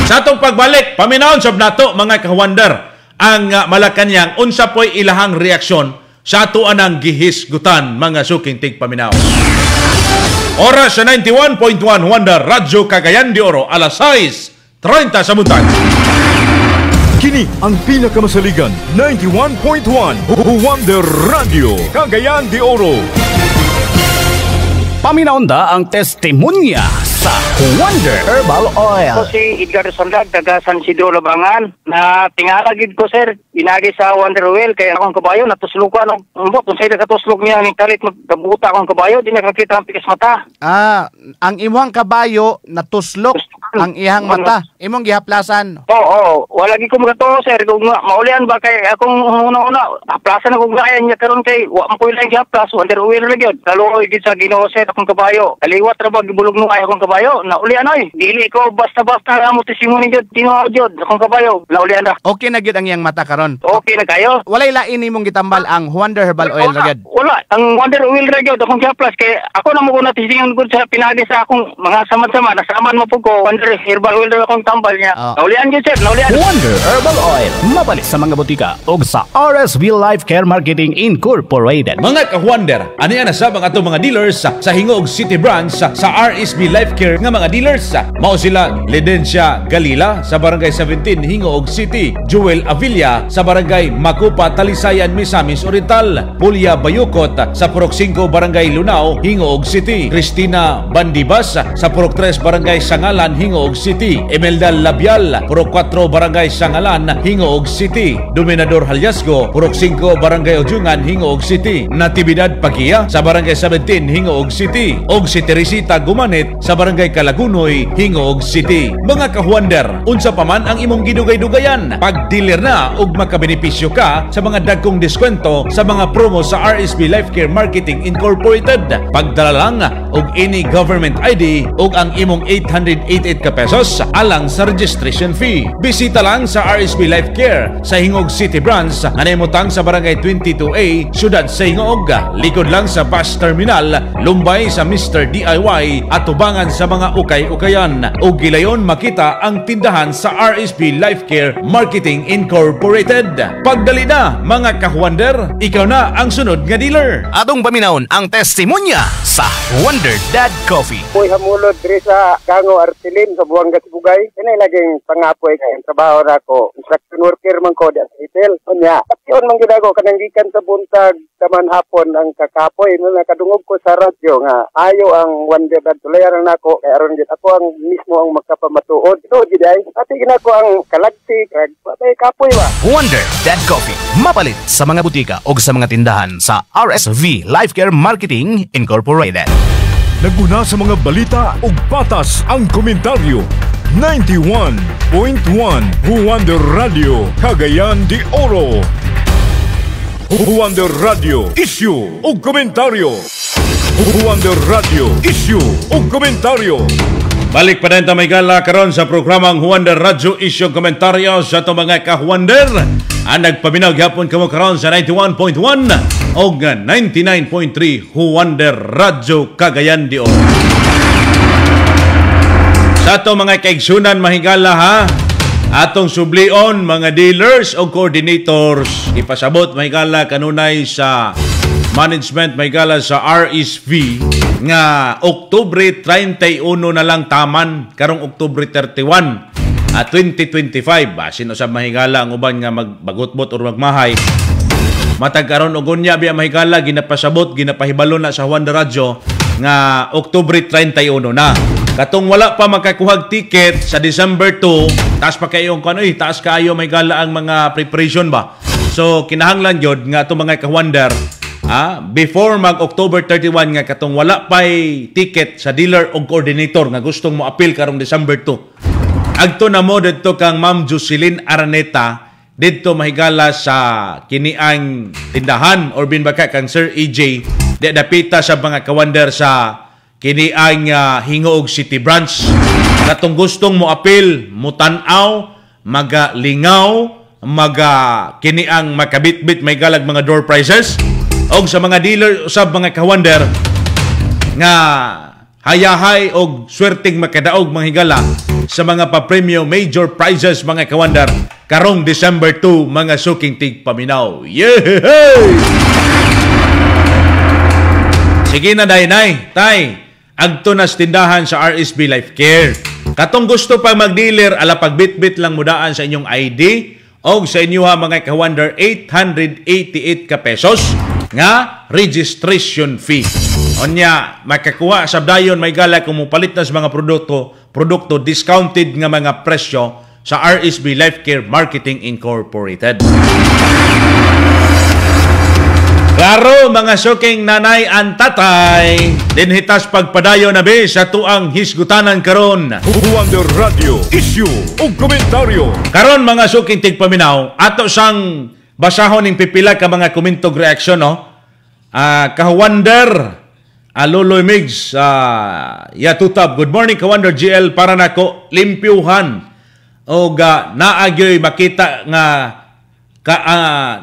Speaker 2: Sa atong pagbalik, paminahon sab nato mga kawandar ang Malacañang unsa po'y ilahang reaksyon sa ato anang gihisgutan mga suking tigpaminaw. Oras sa 91.1 Wonder Radyo Cagayan de Oro, alas 6:30 sa buntag.
Speaker 1: Kini ang pinakamasaligan 91.1 Wonder Radio Cagayan de Oro.
Speaker 15: Paminaunda ang testimonya sa Wonder Herbal Oil.
Speaker 20: Ako si Edgar Sondag, taga San Isidro, Labangan. Na tingalagid ko, sir, inagi sa Wonder Oil. Kaya akong kabayo, natuslog ko. Kung sa'yo nakatuslog niya, ng kalit, magkabuta akong kabayo, di nakakita ang pikas mata.
Speaker 14: Ang imong kabayo, natuslog ang iyang mata. Imong gihaplasan.
Speaker 20: Oo. Wala gi ko magato, sir. Kung maulian ba kay akong una-una, haplasan akong gaya niya karon kay wa mo ko lang gihaplas, Wonder Oil ra gyud. Kaluoy gid sa Ginoo, sir, akong kabayo. Kaliwat ra ba gibulog no ay akong kabayo? Naulian oy. Dili ko basta-basta amo testimony gyud. Tinuod gyud akong kabayo. Naulian ra.
Speaker 14: Okay na gyud ang iyang mata karon.
Speaker 20: Okay na kayo.
Speaker 14: Walay lain nimong gitambal ang Wonder Herbal Oil ra gyud.
Speaker 20: Wala. Ang Wonder Oil ra gyud akong gihaplas kay ako na mo ko na testimony gud sa pinagi sa akong mga samad-sama. Nasaman mo po ko Wonder Herbal Oil ra akong tambal niya. Naulian gyud, sir. Naulian.
Speaker 15: Wonder Herbal Oil. Mabalik sa mga butika o sa RSB Life Care Marketing Incorporated.
Speaker 2: Mga ka-Wonder, ano yan sa mga itong mga dealers sa Hingoog City Branch sa RSB Life Care nga mga dealers. Mao sila Ledencia Galila sa Barangay 17 Hingoog City, Joel Avilla sa Barangay Makupa, Talisayan, Misamis Oriental, Pulya Bayukot sa Purok 5 Barangay Lunao, Hingoog City, Cristina Bandibas sa Purok 3 Barangay Sangalan, Hingoog City, Imelda Labial, Purok 4 Barangay Sangalan, Hingoog City, Dominador Halyasgo, Purok 5 Barangay Ujungan, Hingoog City, Natividad Pagia sa Barangay 17 Hingoog City, og si Teresita Gumanit sa Barangay Kalagunoy, Hingoog City. Mga ka-Wonder, unsa pa man ang imong gidugay-dugayan, pag-dealer na og makabenepisyo ka sa mga dagkong diskwento sa mga promo sa RSB Life Care Marketing Incorporated. Pagdala lang og any government ID og ang imong 888 ka pesos alang sa registration fee. Bisita lang sa RSB Life Care sa Hingoog City Branch nga nahimutang sa Barangay 22A, Siyudad sa Hingoog. Likod lang sa bus terminal, lumbay sa Mr. DIY at tubangan sa mga ukay-ukayan. O gilayon makita ang tindahan sa RSB Life Care Marketing Incorporated. Pagdali na mga ka-Wonder, ikaw na ang sunod nga dealer.
Speaker 14: Atong paminahon ang testimonya sa Wonder Dad Coffee.
Speaker 21: Poy hamulod diri sa Gango Artilin sa Buanga Sibugay. Kini laging pangapoy kay trabaho ra ko. Construction worker man ko sa hotel. Unya, patyon man gid ako kanang gikan sa buntag taman hapon ang kakapoy no nakadungog ko sa radyo nga ayo ang Wonder Dad tulayan nako kay aron gid ako ang mismo ang makapamatuod. Ito gid ay ati ginako ang kalagti kag patay kapoy ba.
Speaker 14: Wonder Dad Coffee mapalit sa mga butika o sa mga tindahan sa RSV Life Care Marketing Incorporated.
Speaker 1: Naguna sa mga balita ug patas ang komentaryo. 91.1 Wonder Radio Cagayan de Oro. Wonder Radio Issue ug komentaryo. Wonder Radio Issue ug komentaryo.
Speaker 2: Balik pa rin may gala karon sa programang Huwander Radyo Isyo Komentaryo sa itong mga kahuwander. Ang nagpaminaw gihapon kamo karon sa 91.1 o 99.3 Huwander Radyo Cagayan de Oro. Sa itong mga kaigsunan mahigala ha, atong sublion mga dealers o coordinators ipasabot mahigala kanunay sa management mahigala sa RSV nga Oktubre 31 na lang taman karong Oktubre 31 2025 basin usab mahigala ang uban nga magbagotbot or magmahay matag karon og unya biya mahigala ginapasabot ginapahibalo na sa Huwander Radyo nga Oktubre 31 na katong wala pa makakuhag ticket sa December 2 taas pa kayo taas kaayo mahigala ang mga preparation ba so kinahanglan gyud nga atong mga kahuwander before mag-October 31 nga katong wala pa'y ticket sa dealer o coordinator nga gustong mo appeal karong December 2. Agto na mo dito kang Ma'am Jocelyn Araneta dito mahigala sa kiniang tindahan or binbaka kang Sir EJ di dapita sa mga kawander sa kiniang Hingoog City Branch. Katong gustong mo appeal, mo tan-aw, magalingaw, kiniang makabitbit may galag mga door prizes og sa mga dealer usab mga kawander nga hayahay og swerteng makadaog mga higala sa mga pa-premium major prizes mga kawander karong December 2 mga suking tigpaminaw. Yay! Sige na day tay agto na tindahan sa RSB Life Care. Katong gusto pa mag-dealer ala pagbitbit lang mudaan sa inyong ID og sa inyo ha mga kawander 888 ka pesos nga registration fee. Onya makakuha sa dayon may gala kung mupalit na sa mga produkto discounted nga mga presyo sa RSB Life Care Marketing Incorporated. Klaro mga suking nanay ang tatay dinhitas pagpadayo na be sa tuang hisgutanan karon.
Speaker 1: Huwander Radio Issue ug komentaryo.
Speaker 2: Karon mga suking tigpaminaw ato sang basahon ning pipila ka mga komentog reaksyon no. Kahuwander Loloy Migs Yatutab. Good morning Kahuwander GL para nako limpyuhan og naagyoy makita nga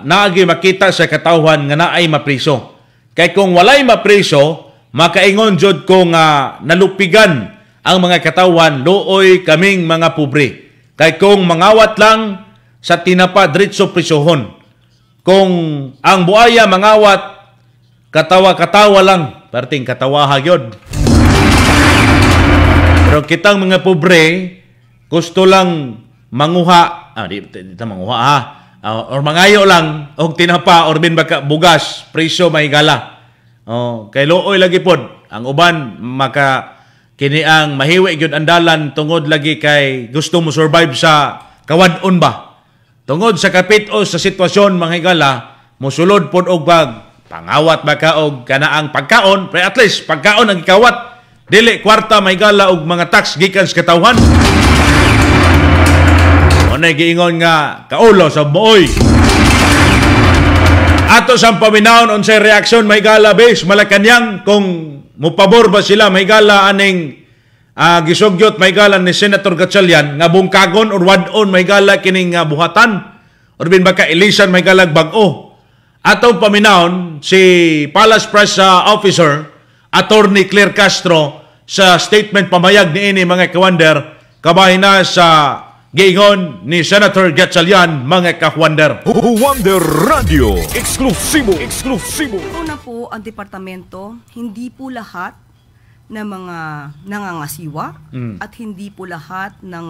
Speaker 2: naagyoy makita sa katawhan nga naay mapriso. Kay kung walay mapriso makaingon jud kung nalupigan ang mga katawhan looy kaming mga pobre. Kay kung mangawat lang sa tinapa diretso prisohon. Kung ang buaya mangawat, katawa-katawa lang. Parting katawaha yun. Pero kitang mga pobre, gusto lang manguha, di manguha or mangayo lang, o tinapa, or baka bugas, presyo may gala. Kay looy lagi pod. Ang uban, kiniang mahiwi yun andalan, tungod lagi kay gusto mo survive sa kawadon ba? Tungod sa kapit o sa sitwasyon mga higala, musulod pod og pangawat baka og kanaang pagkaon, pero at least pagkaon ang ikawat, dili kwarta may higala og mga tax gikan sa katawhan. Unay giingon nga kaulo sa mooy. Ato sa paminawon unsay reaksyon may higala base Malacañang kung mupabor ba sila may higala aning gisugyot may gala ni Senator Gatchalian nga bungkagon or wadon may gala kining buhatan or bin baka ilisan may galag bag-o. Atong paminawon si Palace Press Officer Attorney Claire Castro sa statement pamayag niini mga kawander kabahin na sa giingon ni Senator Gatchalian mga kawander.
Speaker 1: Huwander Radio eksklusibo.
Speaker 3: Una po ang departamento hindi po lahat na mga nangangasiwa at hindi po lahat ng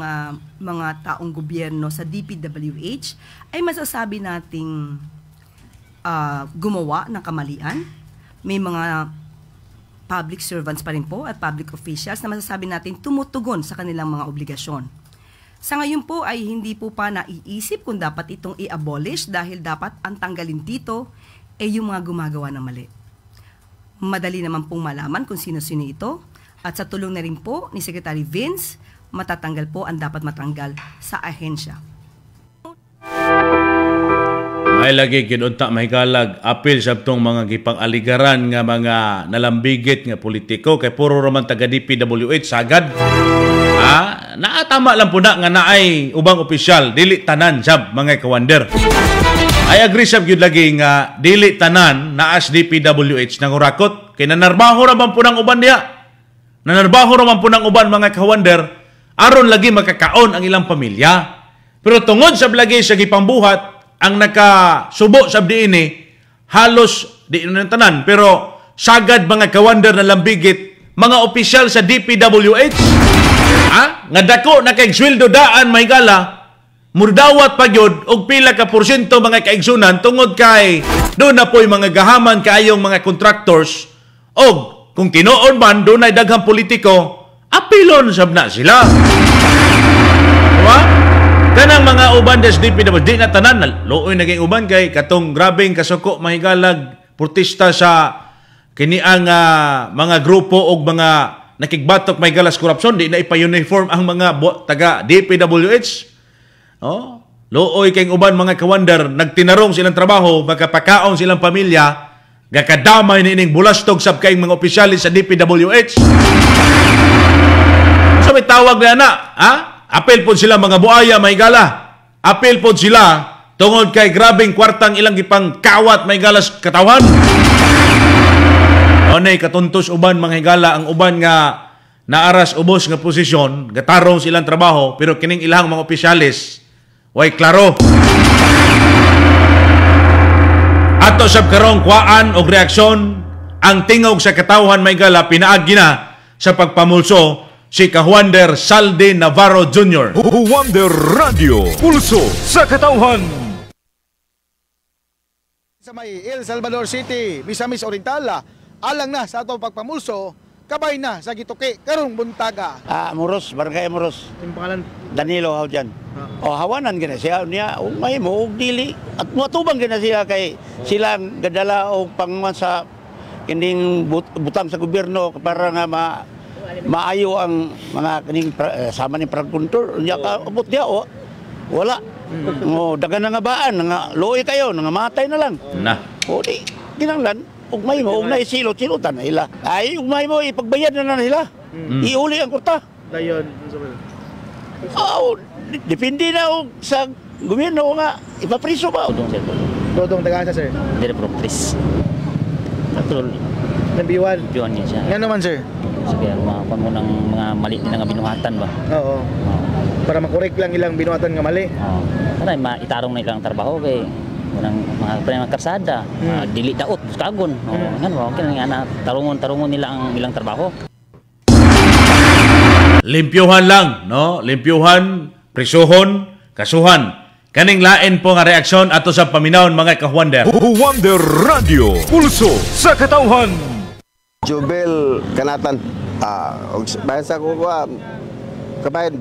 Speaker 3: mga taong gobyerno sa DPWH ay masasabi nating gumawa ng kamalian. May mga public servants pa rin po at public officials na masasabi natin tumutugon sa kanilang mga obligasyon. Sa ngayon po ay hindi po pa naiisip kung dapat itong i-abolish dahil dapat ang tanggalin dito ay yung mga gumagawa ng mali. Madali naman pong malaman kung sino-sino ito at sa tulong na rin po ni Secretary Vince, matatanggal po ang dapat matanggal sa ahensya.
Speaker 2: May lagi kinunta mahikalag apil sa itong mga gipang-aligaran nga mga nalambigit nga politiko kay puro raman taga DPWH sagad. Naatama lang po na nga naay ubang opisyal, dili tanan sab mga kawander. I agree sab gyud lagi nga dili tanan naas DPWH nang urakot kay nanarbaho ra man po ng uban diha. Nanarbaho ra man po ng uban mga kawander aron lagi makakaon ang ilang pamilya. Pero tungod sab lagi sa gipambuhat ang nakasubo sab diini halos di na tanan pero sagad mga kawander na lambigit mga opisyal sa DPWH nga dako na kay sweldo daan may gala murdawat pagyod og pila ka porsyento mga kaigsunan tungod kay do na po'y mga gahaman kaayong mga contractors og kung tinuod man do na daghang politiko apilon sab na sila. Diba? Kanang mga uban des DPWH di na tanan looy naging uban kay katong grabeng kasuko mahigalag protesta sa kini ang mga grupo o mga nakigbatok may galas korupsyon, di na ipa-uniform ang mga taga DPWH. Looy kayong uban mga kawander, nagtinarong silang trabaho, magkapakaon silang pamilya, gakadamay ni ining bulastog sab kayong mga opisyalis sa DPWH. So may tawag na apel po sila mga buaya may gala. Apel po sila tungod kay grabing kwartang ilang gipang kawat may galas katawan. Onay katuntos uban mga higala ang uban nga naaras ubos nga posisyon, gatarong silang trabaho pero kining ilang mga opisyalis way klaro. Ato sab karong kuan og reaksyon ang tingog sa katawhan may gala pinaagi na sa pagpamulso si Kahuander Saldi Navarro Jr.
Speaker 1: Wonder Radio, pulso sa katawhan.
Speaker 14: Sa may El Salvador City, Misamis Oriental, alang na sa atong pagpamulso, kabay na sa gituki karong buntaga.
Speaker 4: Moros, Barangay Moros.
Speaker 14: Yung pangalan?
Speaker 4: Danilo haw dyan. Hawanan gina siya niya, may mo og dili at matubang gina siya kay silang gadala og pangman sa kining butang sa gobyerno para nga maayo ang mga kining sama ni pragkuntor niya ka abot dia wala. Dagan na nga baan nga loy kayo nga matay na lang. Di kinanglan ugmay mo, ugmay silot-silotan na nila. Ay, ugmay mo, ipagbayad na nila. Iuli ang kurta.
Speaker 14: Dayon.
Speaker 4: Depende na sa gobyerno nga, ipapriso ba?
Speaker 14: Dodong taga sir?
Speaker 4: Hindi na pris. Patrol.
Speaker 14: Nambiwan?
Speaker 4: Nambiwan niya siya.
Speaker 14: Nga naman sir?
Speaker 4: Sabi, mga mga mali din nga binuhatan ba?
Speaker 14: Oo. Para makorek lang ilang binuhatan nga mali?
Speaker 4: Oo. Para itarong na ilang trabaho kay mga karsada, dili daot, buskagon. Okay na tarungon nila ang ilang trabaho.
Speaker 2: Limpyuhan lang, no? Limpyuhan, prisuhon, kasuhan. Kaning lain po nga reaksyon ato sa paminawon mga kahuander.
Speaker 1: Wonder Radio, pulso sa katawhan.
Speaker 21: Jubel Kanatan. Bahasa ko kabayan,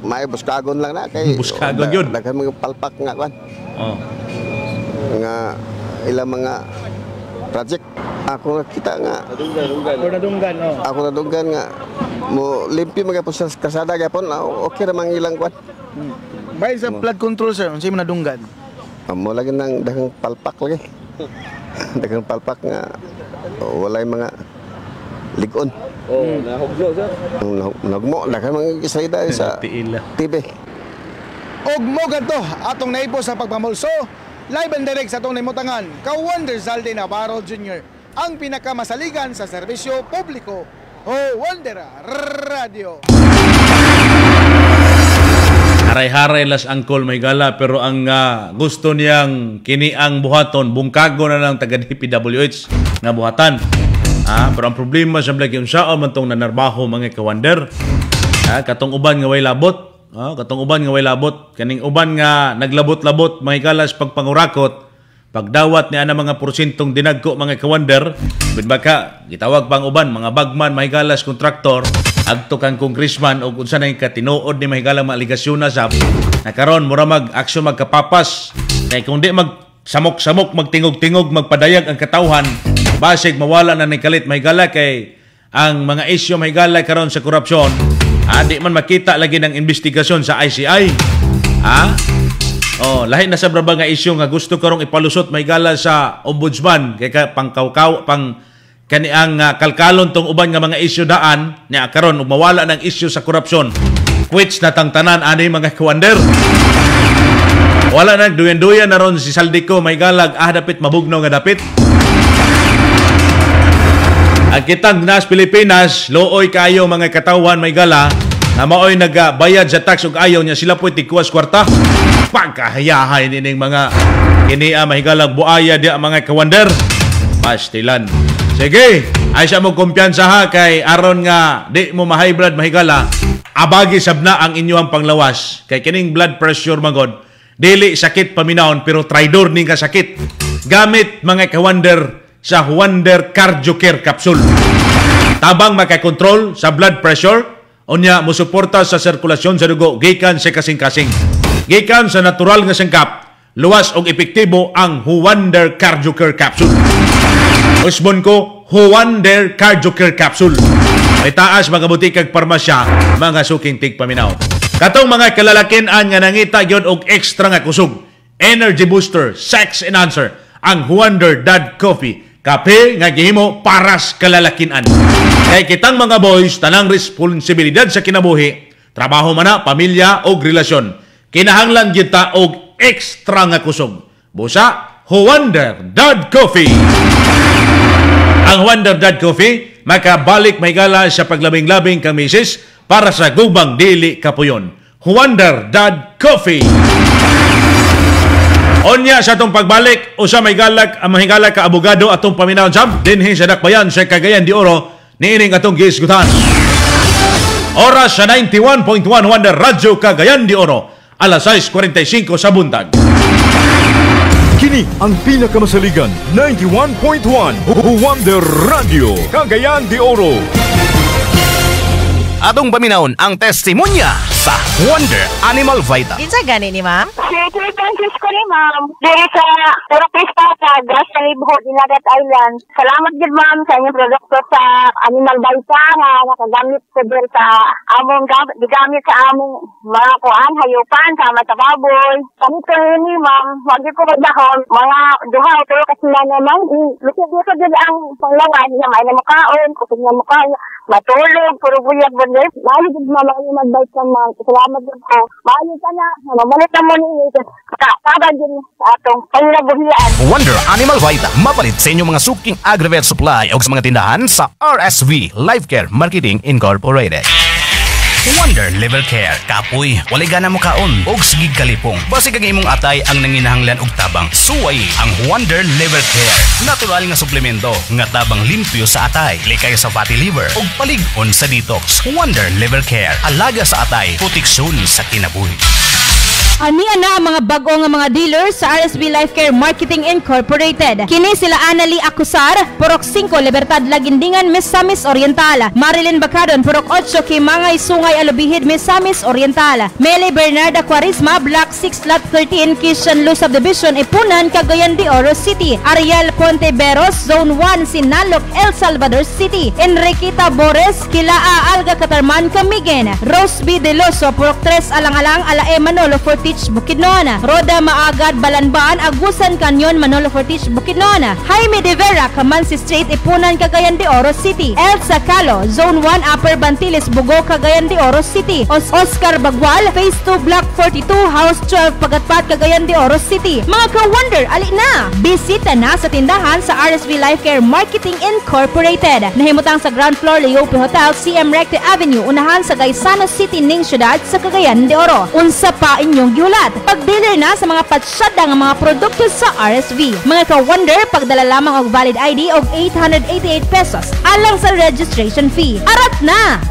Speaker 21: may buskagon lang na kay
Speaker 2: buskagon yun.
Speaker 21: Daghan mga palpak nga kwan. Nga ilang mga project ako nakita nga
Speaker 14: nadunggan
Speaker 21: ako nadunggan nga mo limpyo mga sa kasada gyapon okay ra mang ilang kwan
Speaker 14: bayin sa flood control sir unsay man nadunggan
Speaker 21: mo lagi nang daghang palpak lagi daghang palpak nga walay mga ligon
Speaker 14: nahugno sir
Speaker 21: nagmo daghang mga isayda sa TV
Speaker 14: og mo ganto atong naibo sa pagpamulso. Live and direct sa itong nimutangan, Kahuander Saldi Navarro Jr. ang pinakamasaligan sa serbisyo publiko. Wonder Radio.
Speaker 2: Haray-haray las angkol may gala pero ang gusto niyang kini ang buhaton, bungkago na lang taga DPWH nga buhatan. Pero ang problema sa blagi unsaon man tong nanarbaho mga kawander. Katong uban nga way labot. Katong uban nga way labot, kaning uban nga naglabot-labot mga kalas pagpangurakot, pagdawat ni ana mga porsyentong dinagko mga kawander, baka gitawag pang uban mga bagman mga kalas kontraktor, adto kang congressman o unsa nay katinuod ni mga kalang mga aligasyon na sab, na karon mura mag-aksyon magkapapas, kay kung di mag-samok-samok, magtingog-tingog, magpadayag ang katawhan, basig mawala na ni kalit mga gala kay ang mga isyu mga gala karon sa korupsyon. Di man makita lagi ng investigasyon sa ICI. Lahi na sa braba nga isyu nga gusto karong ipalusot may gala sa ombudsman kay pangkawkaw pang kaniang kalkalon tong uban nga mga isyu daan niya karon mawala ng isyu sa korupsyon. Quits na tangtanan ani mga kawander. Wala na duyan-duyan na ron si Saldico may galag dapit mabugnaw nga dapit. Ang kitang nas Pilipinas, looy kayo mga katawan may gala na maoy nagbayad sa tax ug ayaw niya sila po'y tigkuwas kwarta. Pagkahayahay nining mga kinia mahigalang buaya di mga kawander. Pastilan. Sige, ay siya mo kumpiyansa ha kay aron nga di mo ma-high blood mahigala. Abagi sabna ang inyong panglawas. Kay kining blood pressure magod, dili sakit paminahon pero traidor ning kasakit. Gamit mga kawander sa Wonder Cardio Care Capsule. Tabang makakontrol sa blood pressure, unya mosuporta sa sirkulasyon sa dugo gikan sa kasing-kasing. Gikan sa natural nga singkap, luwas og epektibo ang Wonder Cardio Care Capsule. Usbon ko, Wonder Cardio Care Capsule. May taas mga butikag parmasya, mga suking tigpaminaw. Katong mga kalalakin-an nga nangita yun og extra nga kusog, energy booster, sex enhancer, ang Wonder Dad Coffee. Kape nga gihimo paras kalalakin-an. Kay kitang mga boys, tanang responsibilidad sa kinabuhi, trabaho man na, pamilya o relasyon. Kinahanglan kita og extra nga kusog. Busa, Wonder Dad Coffee. Ang Wonder Dad Coffee, makabalik may gala sa paglabing-labing kang misis para sa gubang dili kapuyon. Wonder Dad Coffee. Onya sa atong pagbalik, usa may galak ang mahigala ka abogado atong paminaw jam dinhi sa Dakbayan sa Cagayan de Oro niining atong giisgutan. Oras sa 91.1 Wonder Radyo Cagayan de Oro, alas 6:45 sa buntag.
Speaker 1: Kini ang pinakamasaligan 91.1 Wonder Radio Cagayan de Oro.
Speaker 15: Atong paminawon ang testimonya sa Wonder Animal Vita.
Speaker 5: Kinsa gani ni ma'am?
Speaker 16: Si Kuya Francisco ni ma'am. Diri sa Purokista sa Grass Libho, Dinagat Island. Salamat din ma'am sa inyong produkto sa Animal Vita nga nakagamit ko din sa among gigamit sa among mga kuan, hayupan, sama sa baboy. Kami ko ni ma'am, wag ko magbahon. Mga duha o tulo kasi na naman. Luto din ang panglawan niya. May na makaon, kusog na makaon. Matulog, puro buyag bunday. Lalo din mama yung mag-bite ka ma'am. Salamat din po. Maayo ka na. Mamalit na mo ni kakabag din sa atong panglabuhian.
Speaker 15: Wonder Animal Vita. Mapalit sa inyong mga suking agri-vet supply o sa mga tindahan sa RSV Life Care Marketing Incorporated. Wonder Liver Care. Kapoy, walay gana mo kaon og sigig kalipong. Basi kag imong atay ang nanginahanglan og tabang. Suway ang Wonder Liver Care. Natural nga suplemento nga tabang limpyo sa atay, likay sa fatty liver ug palig-on sa detox. Wonder Liver Care. Alaga sa atay, proteksyon sa kinabuhi.
Speaker 22: Ani ana ang mga bag-o nga mga dealers sa RSV Life Care Marketing Incorporated. Kini sila Anali Acusar, Purok 5, Libertad Lagindingan, Misamis Oriental. Marilyn Bacadon, Purok 8, Kimangay, Sungay, Alubihid, Misamis Oriental. Mele Bernarda Quarisma, Block 6, Lot 13, Christian Luz Subdivision, Ipunan, Cagayan de Oro City. Ariel Ponteveros, Zone 1, Sinaloc, El Salvador City. Enriqueta Bores, Kilaa, Alga Catarman, Camigen. Rose B. Deloso, Purok 3, Alang-Alang, Alae Manolo, Fortich, Bukidnon. Roda Maagad, Balanbaan, Agusan Canyon, Manolo Fortich, Bukidnon. Jaime de Vera, Camansi Street, Ipunan, Cagayan de Oro City. Elsa Calo, Zone 1, Upper Bantiles, Bugo, Cagayan de Oro City. Oscar Bagwal, Phase 2, Block 42, House 12, Pagatpat, Cagayan de Oro City. Mga ka-wonder, ali na! Bisita na sa tindahan sa RSV Life Care Marketing Incorporated. Nahimutang sa ground floor, Leope Hotel, CM Recte Avenue, unahan sa Gaisano City, Ning Syudad, sa Cagayan de Oro. Unsa pa inyong gihulat? Pag-dealer na sa mga patsyada ng mga produkto sa RSV. Mga ka-wonder, pagdala lamang og valid ID og 888 pesos alang sa registration fee. Arat na!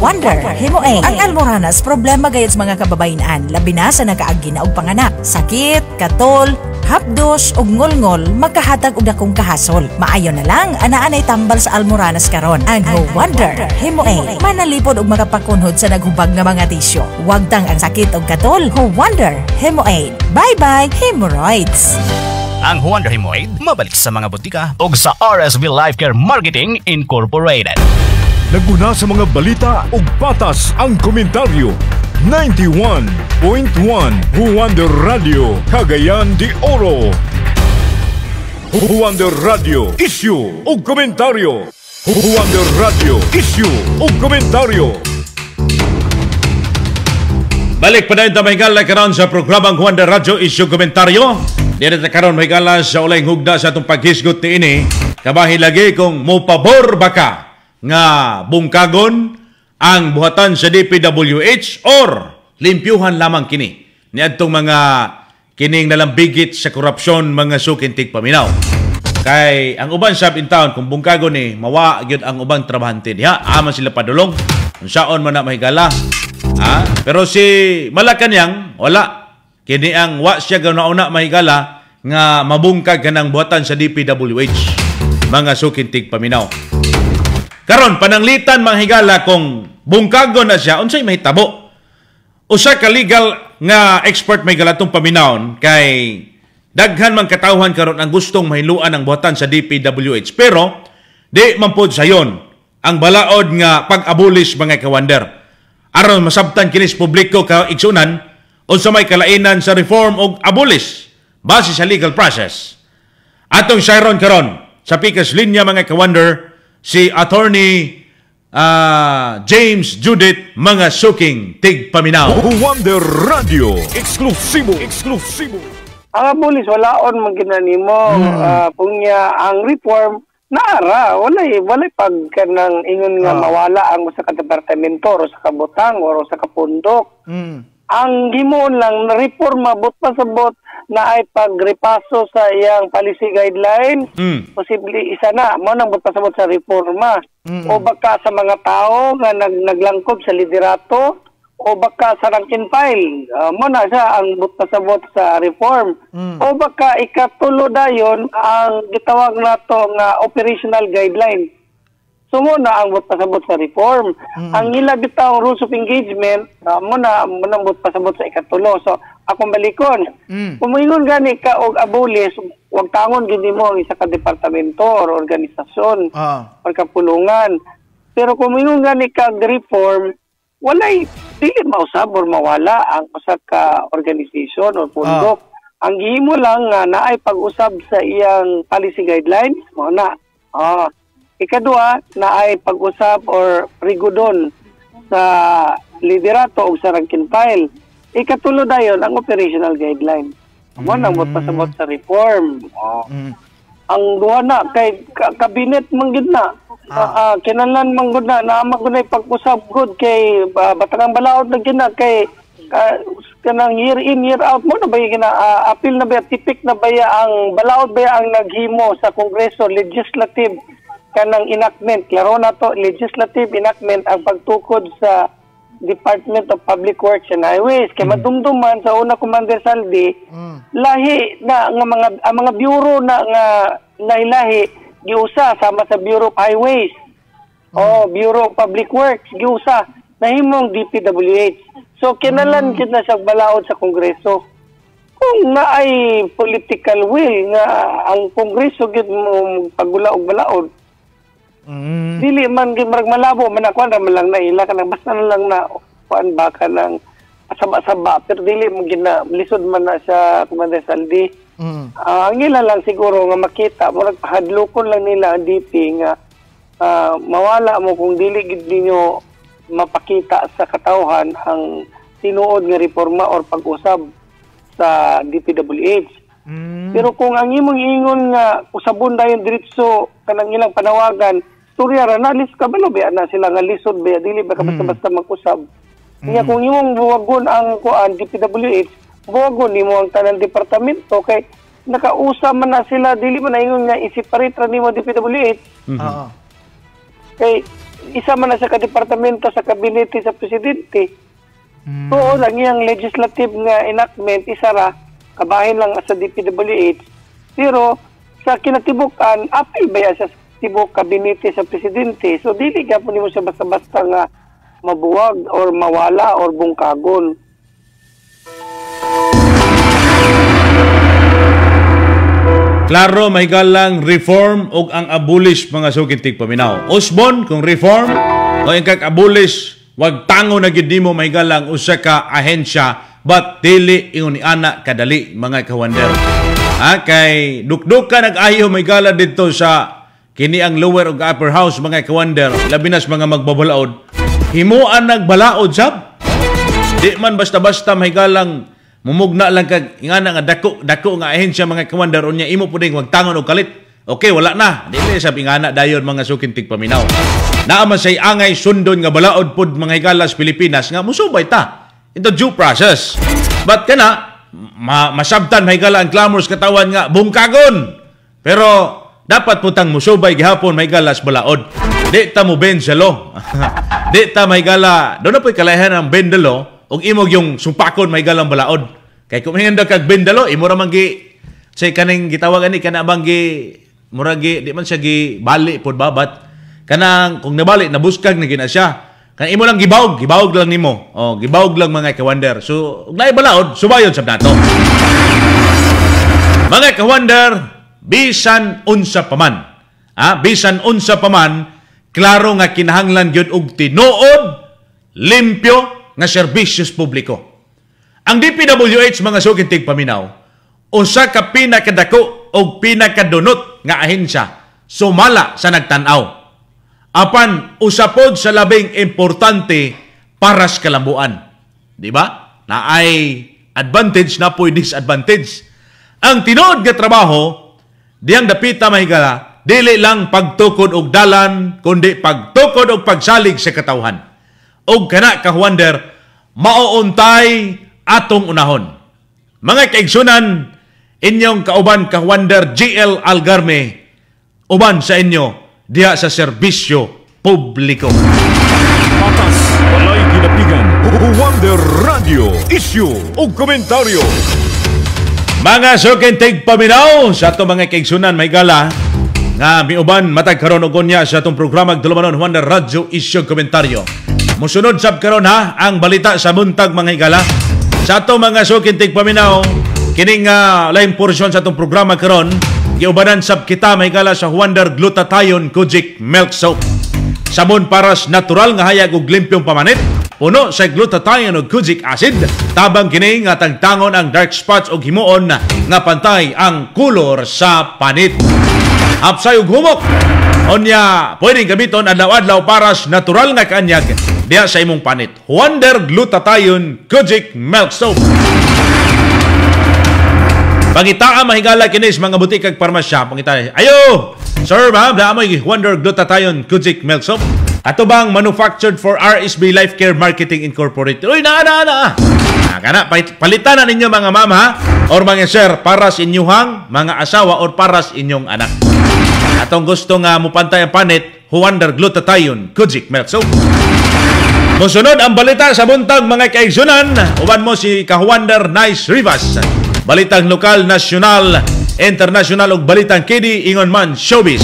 Speaker 13: Wonder, himueng. Ang Almoranas, problema gayud sa mga kababayan, labi na sa nakaagi na og panganak. Sakit, katol, hapdos ug ngolngol magkahatag og dakong kahasol. Maayo na lang ana-anay tambal sa Almoranas karon. Ang Wonder, himueng. Manalipod og makapakunhod sa naghubag nga mga tisyo. Huwag tang ang sakit og katol. Wonder, himueng. Bye-bye, hemorrhoids.
Speaker 15: Ang Wonder Hemorrhoid mabalik sa mga butika o sa RSV Life Care Marketing Incorporated.
Speaker 1: Naguna sa mga balita ug patas ang komentaryo. 91.1 Wonder Radio Cagayan de Oro. Wonder Radio Issue ug komentaryo. Wonder Radio Issue ug komentaryo.
Speaker 2: Balik pa na yung tamahigala karon sa programang Juan de Radyo Isyu Komentaryo. Dito na karon mahigala sa ulay hugda sa itong paghisgot ni ini. Kabahin lagi kung mopabor ba ka nga bungkagon ang buhatan sa DPWH or limpyuhan lamang kini ni adtong mga kining nalambigit sa korupsyon mga sukintig paminaw. Kay ang uban sab in town kung bungkagon ni mawa gyud ang ubang trabahante diha, aman sila padulong. Unsaon man na mahigala. Pero si Malacañang wala. Kini ang wa siya ganauna mahigala nga mabungkag kanang buhatan sa DPWH mga sukintig paminaw. Karon pananglitan mahigala kung bungkagon na siya unsay mahitabo. Usa ka legal nga expert mahigala tong paminawon kay daghan man katawhan karon ang gustong mahiluan ang buhatan sa DPWH pero di man pod sayon ang balaod nga pag-abolish mga kawander. Aron masabtan kinis publiko ka igsunan unsa may kalainan sa reform o abolish base sa legal process. Atong Sharon karon sa pikas linya mga kawander si Attorney James Judith mga suking tigpaminaw.
Speaker 1: Wonder Radio eksklusibo.
Speaker 5: Ang abolis walaon man ginanimo kung niya ang reform naara walay pag kanang ingon nga mawala ang usa ka departamento o sa kabutang o sa kapundok. Ang gimoon lang na reforma bot pasabot na ay pagrepaso sa iyang policy guideline, posible isa na mo nang bot pasabot sa reforma o baka sa mga tao nga naglangkob sa liderato o baka sa rank and file mo na siya ang bot pasabot sa reform o baka ikatulo dayon ang gitawag nato nga operational guideline. So mo na ang bot pasabot sa reform. Ang ila bitaw rules of engagement mo na bot pasabot sa ikatulo. So akong balikon. Kung moingon gani ka og abolis, wag tangon gid mo ang isa ka departamento or organisasyon or kapulungan. Pero kung moingon gani ka reform, walay dili mausab or mawala ang usa ka organisasyon or pundok. Ang gihimo lang nga naay pag-usab sa iyang policy guidelines mo na. Ikadua, naay pag-usab or rigudon sa liderato o sa rank and file. Ikatulo dayon ang operational guideline. Mo nang pasabot sa reform. Ang duha na kay kabinet man gid na. Kinahanglan man gud na magunay pag-usab gud kay batangang balaod na gid na kay kanang year in year out mo na ba apil na ba tipik na ba ang balaod ba ang naghimo sa Kongreso legislative kanang enactment klaro na to legislative enactment ang pagtukod sa Department of Public Works and Highways kay madumduman sa una Commander Saldi lahi na nga mga bureau na nga lahi giusa sama sa Bureau of Highways o Bureau of Public Works giusa nahimong DPWH. So kinahanglan gid na siya balaod sa Kongreso. Kung naay political will nga ang Kongreso gid mo paggula og balaod. Dili man gid marag malabo man ako ra man lang na ila kanang basta na lang na kuan ba ka nang asaba-asaba pero dili mo gid na lisod man na sa Commander Saldi. Ang ila lang siguro nga makita murag pahadlokon lang nila ang DP nga mawala mo kung dili gid ninyo mapakita sa katawhan ang tinuod nga reforma or pag-usab sa DPWH. Pero kung ang imong ingon nga usabon dayon diretso kanang ilang panawagan storya ra na lis kabalo ba na sila nga lisod ba dili ba basta mag-usab. Kaya kung imong buwagon ang kuan DPWH buwagon nimo ang tanang departamento kay nakausap man na sila dili man na ingon nga i-separate ra nimo DPWH. Kay isa man na sa ka-departamento sa kabinete sa presidente. Oo, lang iyang legislative nga enactment isa ra kabahin lang sa DPWH. Pero sa kinatibukan apil ba sa tibok kabinete sa presidente. So dili gyapon nimo siya basta-basta nga mabuwag or mawala or bungkagon.
Speaker 2: Klaro mahigala reform o ang abolish mga sukintig paminaw. Usbon kung reform o yung kag-abolish wag tango na gid nimo mahigala usa ka ahensya but dili ingon ni ana kadali mga kawander. Kay dukduk ka nag-ayo mahigala dito sa kini ang lower ug upper house mga kawander labi na mga magbabalaod himuan nagbalaod sab Di man basta-basta mahigalang mumugna lang kag ingana nga dako nga ahensya mga kawander unya imo puding wagtangon og kalit. Okay, wala na. Dili sa ingana dayon mga sukintig paminaw. Naaman say angay sundon nga balaod pud mga higalas Pilipinas nga musubay ta into due process. But kana masabtan mahigala ang clamors katawan nga bungkagon. Pero dapat putang musubay gihapon mahigalas balaod. Di ta mo bend sa law. Di ta mahigala, doon na po'y kalayan ang bend the law ug imog yung sumpakon mahigalang balaod. Kay kung hinda kag bend the law, imo ra man gi say kaning gitawagan ni kana bang gi muragi di man siya gi bali pod babat. Kanang kung nabali nabuskag na gina siya. Kan imo lang gibawog lang nimo. Oh, gibawog lang mga kawander. So, ug naay balaod, subayon sab nato. Mga kawander, bisan unsa paman. Bisan unsa paman, klaro nga kinahanglan gyud og tinuod, limpyo nga serbisyos publiko. Ang DPWH mga sukintig paminaw, usa ka pinakadako og pinakadunot nga ahensya sumala sa nagtan-aw. Apan usapod sa labing importante para sa kalambuan. Di ba? Naay advantage na po'y disadvantage. Ang tinuod nga trabaho, diyang dapita mahigala, dili lang pagtukod og dalan, kundi pagtukod og pagsalig sa katawhan. Og kana kahuander, mauuntay atong unahon. Mga kaigsunan, inyong kauban kahuander GL Algarme, uban sa inyo, diya sa serbisyo publiko.
Speaker 1: Patas, walay ginapigan, Wonder Radio, issue o komentaryo.
Speaker 2: Mga sukintig paminaw, sa itong mga kaigsunan may gala, nga miuban matag karon og unya sa itong programa Dulumanon Wonder Radio, issue o komentaryo. Musunod sab karon ha, ang balita sa buntag mga higala. Sa itong mga sukintig paminaw, kining lain portion sa itong programa karon, giubanan sab kita mahigala sa Wonder Glutathione Kojic Milk Soap. Sabon paras natural nga hayag og limpyong pamanit, puno sa glutathione ug kojic acid, tabang kini nga tagtangon ang dark spots og himuon nga pantay ang kulor sa panit. Hapsay og humok, onya pwedeng gamiton adlaw-adlaw paras natural nga kaanyag diha sa imong panit. Wonder Glutathione Kojic Milk Soap. Pangitaa mahigala kinis mga butik kag parmasya. Pangitaa, ayo! Sir, ma'am, daamoy Wonder Glutathione Kojic Milk Soap. Ato bang manufactured for RSB Life Care Marketing Incorporated. Uy, na! Kana, palitan na ninyo mga ma'am ha? Or mga sir, para sa inyuhang mga asawa or para sa inyong anak. Atong gusto nga mupantay ang panit, Wonder Glutathione Kojic Milk Soap. Musunod ang balita sa buntag mga kaigsunan. Uban mo si Kahuander Nice Rivas. Balitang lokal, nasyonal, international ug balitang kidi ingon man showbiz.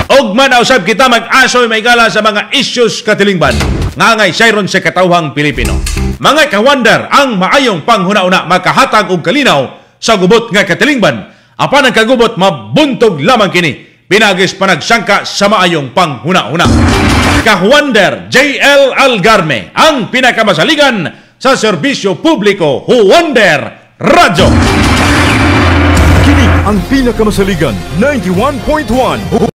Speaker 2: Og man usab kita mag-asoy maigala sa mga issues katilingban ngangay sayron sa katawhang Pilipino. Mga kawander, ang maayong panghuna-una makahatag og kalinaw sa gubot nga katilingban. Apan ang kagubot mabuntog lamang kini pinagis panagsangka sa maayong panghuna-una. Kawander JL Algarme, ang pinakamasaligan sa serbisyo publiko, Wonder Radio.
Speaker 1: Kini ang pinakamasaligan 91.1